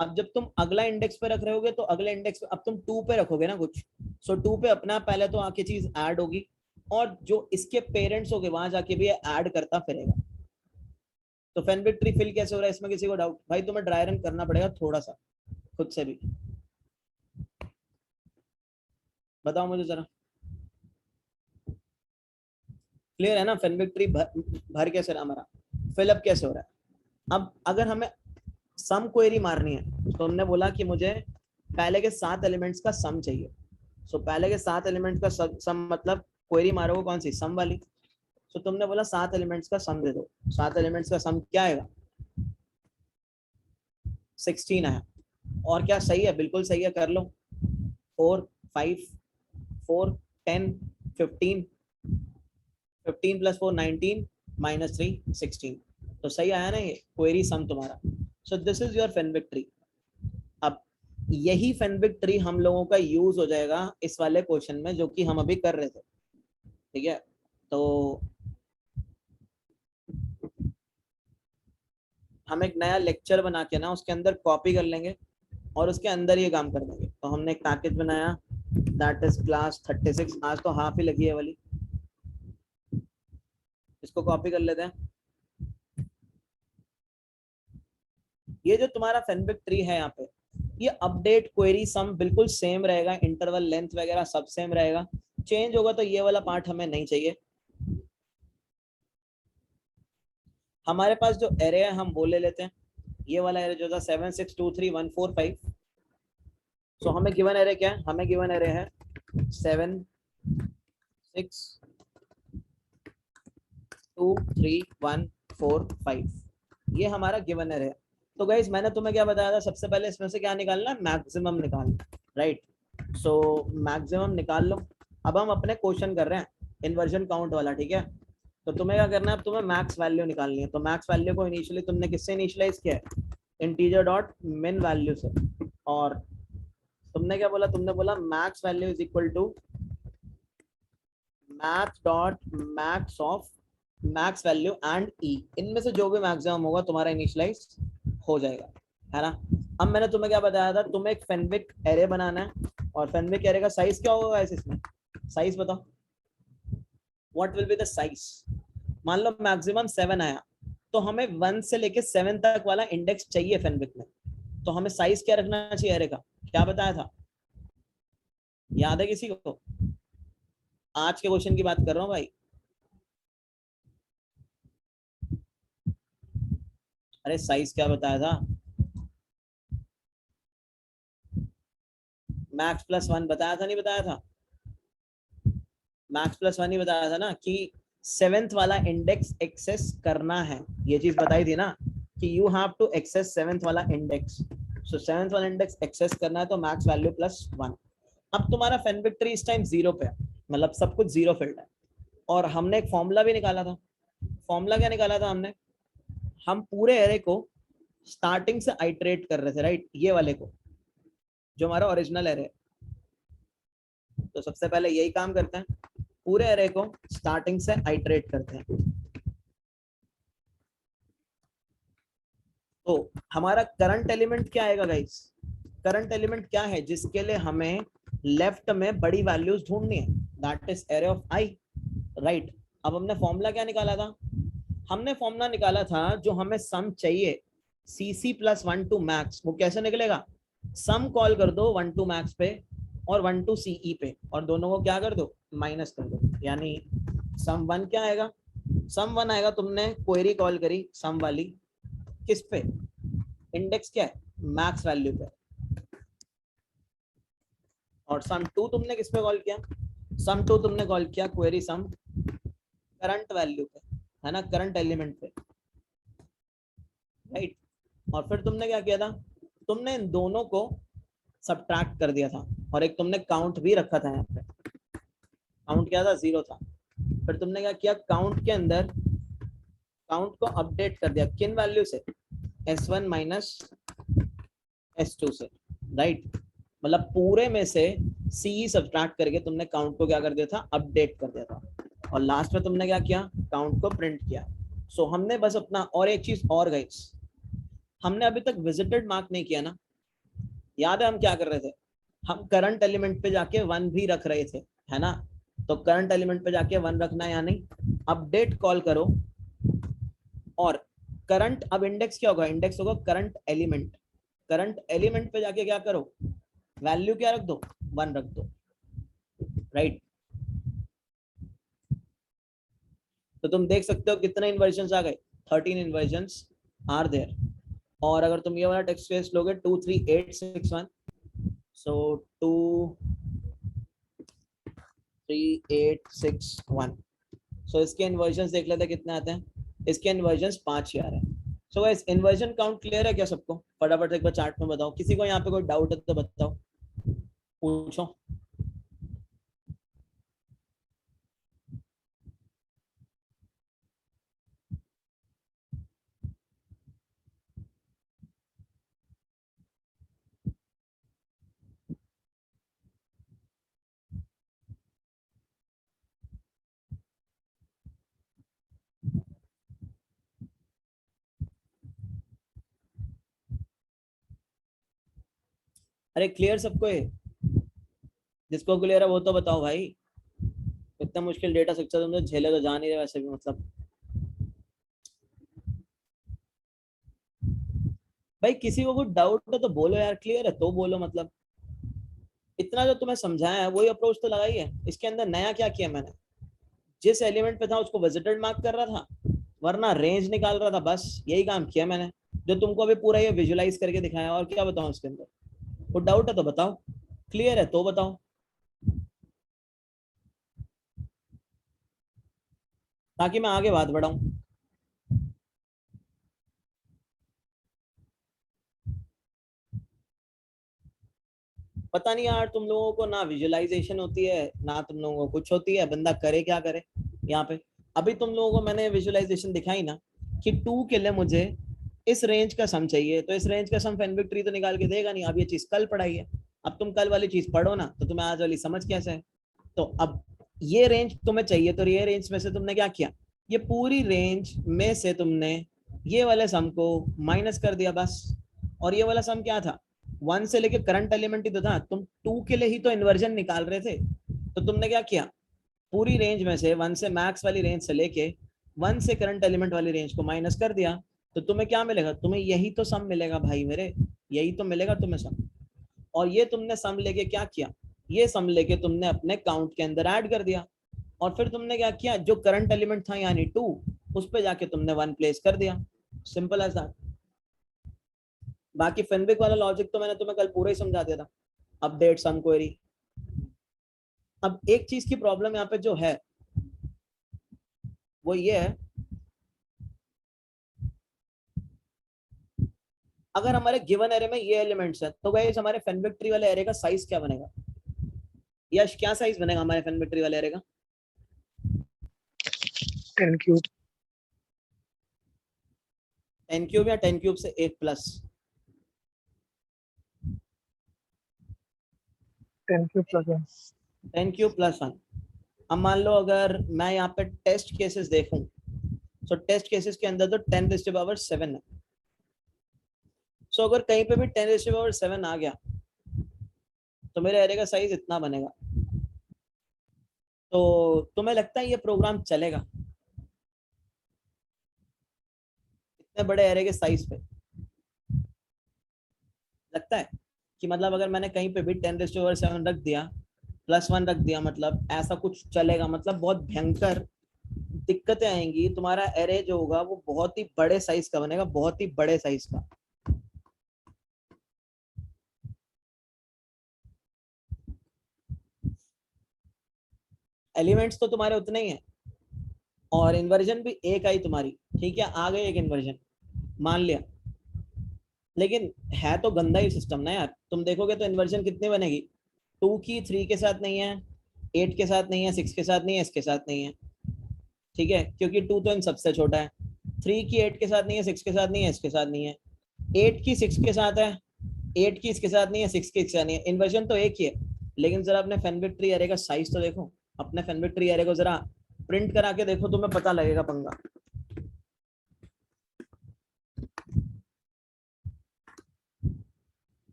अब जब तुम अगला इंडेक्स पे रख रहे होगे तो अगले इंडेक्स पे अब तुम 2 पे रखोगे ना कुछ, सो 2 पे अपना पहले तो आके चीज ऐड होगी, और जो इसके पेरेंट्स होंगे वहां जाके भी ऐड करता फिरेगा। तो फेनविक ट्री फिल कैसे हो रहा है, इसमें किसी को डाउट, भाई तुम्हें ड्राई रन करना पड़ेगा थोड़ा सा खुद से भी, बताओ मुझे जरा, क्लियर है ना, फेनविक ट्री भर कैसे रहा हमारा, फिलअप कैसे हो रहा है। अब अगर हमें सम क्वेरी मारनी है तो हमने बोला कि मुझे पहले के 7 एलिमेंट्स का सम चाहिए, सो पहले के 7 एलिमेंट्स का सम मतलब क्वेरी मारोगे कौन सी, सम वाली, सो तुमने बोला 7 एलिमेंट्स का सम दे दो, 7 एलिमेंट्स का सम क्या आएगा, 16 आया। और क्या सही है, बिल्कुल सही है, कर लो। 4 5 4 10 15 15 प्लस 4 19 माइनस 3 16, तो सही आया ना ये क्वेरी सम तुम्हारा। So this is your Fenwick tree. अब यही फेनविक ट्री हम लोगों का यूज हो जाएगा इस वाले क्वेश्चन में जो कि हम अभी कर रहे थे, ठीक है। तो हम एक नया लेक्चर बना के ना उसके अंदर कॉपी कर लेंगे और उसके अंदर ये काम कर देंगे। तो हमने एक पैकेज बनाया, दैट इज क्लास 36। आज तो हाफ ही लगी है वाली, इसको कॉपी कर लेते हैं। ये जो तुम्हारा फेनविक ट्री है यहाँ पे, ये अपडेट क्वेरी सम बिल्कुल सेम रहेगा, इंटरवल लेंथ वगैरह सब सेम रहेगा। चेंज होगा तो ये वाला पार्ट हमें नहीं चाहिए। हमारे पास जो एरे है हम वो ले लेते हैं, ये वाला एरे जो था 7 6 2 3 1 4 5। सो हमें गिवन एरे क्या है, हमें गिवन एरे है 7 6 2 3 1 4 5, ये हमारा गिवन एरे है। तो गाइस मैंने तुम्हें क्या बताया था, सबसे पहले इसमें से क्या निकालना, मैक्सिमम निकालना, राइट। सो मैक्सिमम निकाल लो। अब हम अपने क्वेश्चन कर रहे हैं इन्वर्जन काउंट वाला, ठीक है। तो तुम्हें क्या करना है, अब तुम्हें मैक्स वैल्यू निकालनी है। तो मैक्स वैल्यू को इनिशियली तुमने किससे इनिशियलाइज किया है, इंटीजर डॉट मिन वैल्यू से। और तुमने क्या बोला, तुमने बोला max value is equal to max dot max of max value and e, इनमें से जो भी मैक्सिमम होगा तुम्हारा इनिशियलाइज हो जाएगा, है ना। अब मैंने तुम्हें क्या बताया था, तुम्हें एक फेनविक एरे बनाना है और फेनविक एरे का साइज क्या होगा इसमें, साइज बताओ, what will be the size. मान लो मैक्सिमम 7 आया, तो हमें 1 से लेके 7 तक वाला इंडेक्स चाहिए फेनविक में। तो हमें साइज क्या रखना चाहिए एरे का, क्या बताया था, याद है किसी को? आज के क्वेश्चन की बात कर रहा हूँ भाई। अरे साइज क्या बताया था, मैक्स प्लस 1 बताया था, नहीं बताया था? मैक्स प्लस 1 ही बताया था ना, कि 7th वाला इंडेक्स एक्सेस करना है, ये चीज बताई थी ना, कि you have to access 7th वाला इंडेक्स। सो 7th वाला इंडेक्स एक्सेस करना है तो मैक्स वैल्यू प्लस 1। अब तुम्हारा फेनविक ट्री इस टाइम 0 पे है, मतलब सब कुछ 0 फील्ड है। और हमने एक फॉर्मूला भी निकाला था। फॉर्मूला क्या निकाला था हमने, हम पूरे एरे को स्टार्टिंग से आइटरेट कर रहे थे, राइट, ये वाले को जो हमारा ओरिजिनल एरे है। तो सबसे पहले यही काम करते हैं, पूरे एरे को स्टार्टिंग से आइटरेट करते हैं। तो हमारा करंट एलिमेंट क्या आएगा गाइस, करंट एलिमेंट क्या है जिसके लिए हमें लेफ्ट में बड़ी वैल्यूज ढूंढनी है, that is array of I, right. अब हमने फॉर्मूला क्या निकाला था, हमने फॉर्मूला निकाला था जो हमें सम चाहिए cc प्लस 1 टू मैक्स, वो कैसे निकलेगा, सम कॉल कर दो 1 टू मैक्स पे और 1 टू सीई पे, और दोनों को क्या कर दो, माइनस कर दो, यानी सम 1 क्या आएगा, सम 1 आएगा, तुमने क्वेरी कॉल करी सम वाली किस पे, इंडेक्स क्या है, मैक्स वैल्यू पे। और सम 2 तुमने किस पे कॉल किया, सम 2 तुमने कॉल किया क्वेरी सम करंट वैल्यू पे, है ना, करंट एलिमेंट पे, राइट। और फिर तुमने क्या किया था, तुमने इन दोनों को सब्ट्रैक्ट कर दिया था, और एक तुमने काउंट भी रखा था यहाँ पे, काउंट क्या था, 0 था। फिर तुमने क्या किया, काउंट के अंदर काउंट को अपडेट कर दिया, किन वैल्यू से, s1 माइनस s2 से, राइट। मतलब पूरे में से सी सब्ट्रैक्ट करके तुमने काउंट को क्या कर दिया था, अपडेट कर दिया था। और लास्ट में तुमने क्या किया, काउंट को प्रिंट किया। सो हमने बस अपना, और एक चीज और गाइस, हमने अभी तक विजिटेड मार्क नहीं किया ना, याद है हम क्या कर रहे थे, हम करंट एलिमेंट पे जाके 1 भी रख रहे थे, है ना। तो करंट एलिमेंट पे जाके 1 रखना है, यानी अपडेट कॉल करो, और करंट, अब इंडेक्स क्या होगा, इंडेक्स होगा करंट एलिमेंट, करंट एलिमेंट पे जाके क्या करो, वैल्यू क्या रख दो, 1 रख दो, राइट। तो तुम देख सकते हो कितने इन्वर्जन आ गए, 13 इन्वर्जन आर देयर। और अगर तुम ये वाला टेक्स्ट स्पेस लोगे 23861, सो 23861, सो इसके इन्वर्जन देख लेते हैं कितने आते हैं। इसके इन्वर्जन 5 ही आ रहे हैं। So guys inversion count clear है क्या सबको? फटाफट एक बार चार्ट में बताओ, किसी को यहाँ पे कोई डाउट है तो बताओ, पूछो। अरे क्लियर सबको है? जिसको क्लियर है वो तो बताओ भाई। इतना मुश्किल डेटा स्ट्रक्चर तुम तो झेले तो जा नहीं रहे वैसे भी, मतलब भाई किसी को कुछ डाउट है तो बोलो यार, क्लियर है तो बोलो। मतलब इतना जो तुम्हें समझाया है वही अप्रोच तो लगाई है। इसके अंदर नया क्या किया मैंने? जिस एलिमेंट पे था उसको विजिटेड मार्क कर रहा था, वरना रेंज निकाल रहा था, बस यही काम किया मैंने, जो तुमको अभी पूरा ये विजुलाइज करके दिखाया। और क्या बताऊं इसके अंदर? कुछ डाउट है तो बताओ, क्लियर है तो बताओ, ताकि मैं आगे बात बढ़ाऊं। पता नहीं यार, तुम लोगों को ना विजुअलाइजेशन होती है ना तुम लोगों को कुछ होती है, बंदा करे क्या करे यहाँ पे। अभी तुम लोगों को मैंने विजुअलाइजेशन दिखाई ना कि 2 के लिए मुझे इस रेंज का सम चाहिए, तो इस रेंज का सम फेनविक ट्री तो निकाल के देगा नहीं। अब ये चीज कल पढ़ाई है, अब तुम कल वाली चीज पढ़ो ना तो तुम्हें आज वाली समझ कैसे है। तो अब ये रेंज तुम्हें चाहिए, तो ये रेंज में से तुमने क्या किया, ये पूरी रेंज में से तुमने ये वाले सम को माइनस कर दिया बस। और ये वाला सम क्या था? 1 से लेके करंट एलिमेंट ही तो था, तुम 2 के लिए ही तो इन्वर्जन निकाल रहे थे। तो तुमने क्या किया, पूरी रेंज में से 1 से मैक्स वाली रेंज से लेके 1 से करंट एलिमेंट वाली रेंज को माइनस कर दिया। तो तुम्हें क्या मिलेगा? तुम्हें यही तो सम मिलेगा भाई मेरे, यही तो मिलेगा तुम्हें सम। और ये तुमने सम लेके क्या किया, ये सम लेके तुमने अपने काउंट के अंदर ऐड कर दिया। और फिर तुमने क्या किया, जो करंट एलिमेंट था यानी 2, उस पे जाके तुमने 1 प्लेस कर दिया। Simple as that. बाकी फेनविक वाला लॉजिक तो मैंने तुम्हें कल पूरा ही समझा दिया था। अपडेट सम क्वेरी। अब एक चीज की प्रॉब्लम यहाँ पे जो है वो ये है, अगर हमारे गिवन एरे में ये एलिमेंट्स है तो गाइस हमारे फेनविक ट्री वाले एरे का साइज क्या बनेगा? यश क्या साइज बनेगा हमारे फेनविक ट्री वाले एरे का? 10 क्यूब। 10 क्यूब या 10 क्यूब से 1 plus? 10 cube plus 1। 10 cube plus 1। अब मान लो अगर मैं यहाँ पे टेस्ट केसेस देखूं, तो टेस्ट केसेस के अंदर तो 10⁻7 है। सो अगर कहीं पे भी 10⁻7 आ गया तो मेरे एरे का साइज इतना बनेगा। तो तुम्हें लगता है ये प्रोग्राम चलेगा इतने बड़े एरे के साइज पे? लगता है कि मतलब अगर मैंने कहीं पे भी 10⁻7 रख दिया, +1 रख दिया, मतलब ऐसा कुछ चलेगा? मतलब बहुत भयंकर दिक्कतें आएंगी, तुम्हारा एरे जो होगा वो बहुत ही बड़े साइज का बनेगा, बहुत ही बड़े साइज का। एलिमेंट्स तो तुम्हारे उतने ही हैं और इन्वर्जन भी एक आई तुम्हारी, ठीक है, आ गई एक इन्वर्जन मान लिया, लेकिन है तो गंदा ही सिस्टम ना यार। तुम देखोगे तो इन्वर्जन कितनी बनेगी? 2 की 3 के साथ नहीं है, 8 के साथ नहीं है, 6 के साथ नहीं है, इसके साथ नहीं है, ठीक है, क्योंकि 2 तो इन सबसे छोटा है। 3 की 8 के साथ नहीं है, 6 के साथ नहीं है, इसके साथ नहीं है। 8 की 6 के साथ है, 8 की इसके साथ नहीं है, 6 की इसके साथ नहीं है। इन्वर्जन तो एक ही है, लेकिन जरा अपने फेनविक ट्री एरे का साइज तो देखो। अपने फेनविक ट्री एरे को जरा प्रिंट करा के देखो, तुम्हें पता लगेगा पंगा।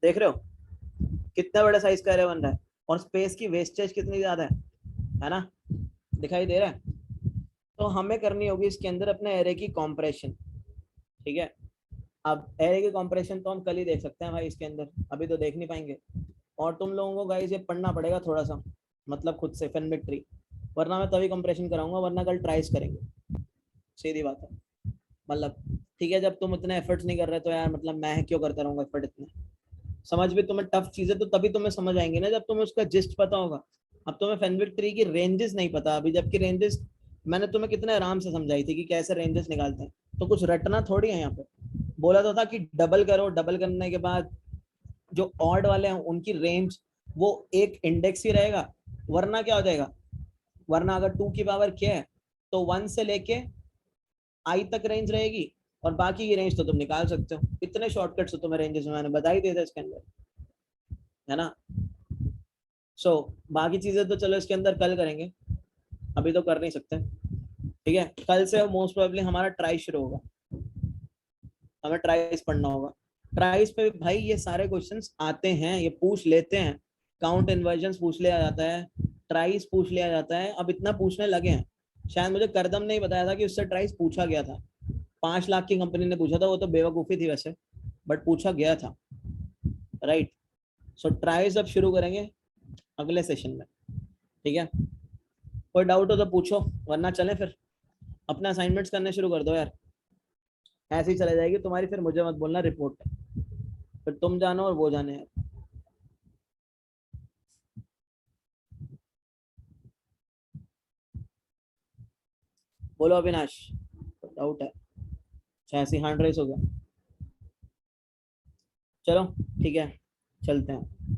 देख रहे हो कितने बड़े साइज का एरे बन रहा है, और स्पेस की वेस्टेज कितनी ज्यादा है ना? दिखाई दे रहा है? तो हमें करनी होगी इसके अंदर अपने एरे की कॉम्प्रेशन, ठीक है। अब एरे की कॉम्प्रेशन तो हम कल ही देख सकते हैं भाई इसके अंदर, अभी तो देख नहीं पाएंगे। और तुम लोगों को गाइस ये पढ़ना पड़ेगा थोड़ा सा, मतलब खुद से फेनविक ट्री, वरना मैं तभी कंप्रेशन कराऊंगा, वरना कल ट्राइस करेंगे। सीधी बात है, मतलब ठीक है, जब तुम इतने एफर्ट्स नहीं कर रहे तो यार मतलब मैं क्यों करता रहूंगा एफर्ट इतने। समझ भी तुम्हें टफ चीजें तो तभी तुम्हें समझ आएंगे ना जब तुम्हें उसका जिस्ट पता होगा। अब तुम्हें फेनविक ट्री की रेंजेस नहीं पता अभी, जबकि रेंजेस मैंने तुम्हें कितने आराम से समझाई थी कि कैसे रेंजेस निकालते हैं। तो कुछ रटना थोड़ी है यहाँ पे। बोला तो था कि डबल करो, डबल करने के बाद जो ऑड वाले हैं उनकी रेंज वो एक इंडेक्स ही रहेगा, वरना क्या हो जाएगा, वरना अगर 2 की पावर क्या है तो 1 से लेके आई तक रेंज रहेगी, और बाकी की रेंज तो तुम निकाल सकते हो। इतने शॉर्टकट्स तो तुम्हें रेंजेस में मैंने बता ही दिए थे इसके अंदर, है ना। सो बाकी चीजें तो चलो इसके अंदर कल करेंगे, अभी तो कर नहीं सकते। ठीक है, कल से मोस्ट प्रोबेबली हमारा ट्राई शुरू होगा, हमें ट्राइस पढ़ना होगा। ट्राइस पे भाई ये सारे क्वेश्चंस आते हैं, ये पूछ लेते हैं। काउंट इन्वर्जन पूछ लिया जाता है, ट्राइस पूछ लिया जाता है, अब इतना पूछने लगे हैं। शायद मुझे करदम ने ही बताया था कि उससे ट्राइस पूछा गया था, 5 लाख की कंपनी ने पूछा था, वो तो बेवकूफ़ी थी वैसे, बट पूछा गया था, राइट। सो ट्राइस अब शुरू करेंगे अगले सेशन में, ठीक है। कोई डाउट हो तो पूछो, वरना चलें फिर अपने असाइनमेंट्स करने शुरू कर दो यार। ऐसे ही चले जाएगी तुम्हारी, फिर मुझे मत बोलना रिपोर्ट, फिर तुम जानो और वो जाने यार। बोलो अविनाश, डाउट है? ऐसे हैंड रेस हो गया। चलो ठीक है, चलते हैं।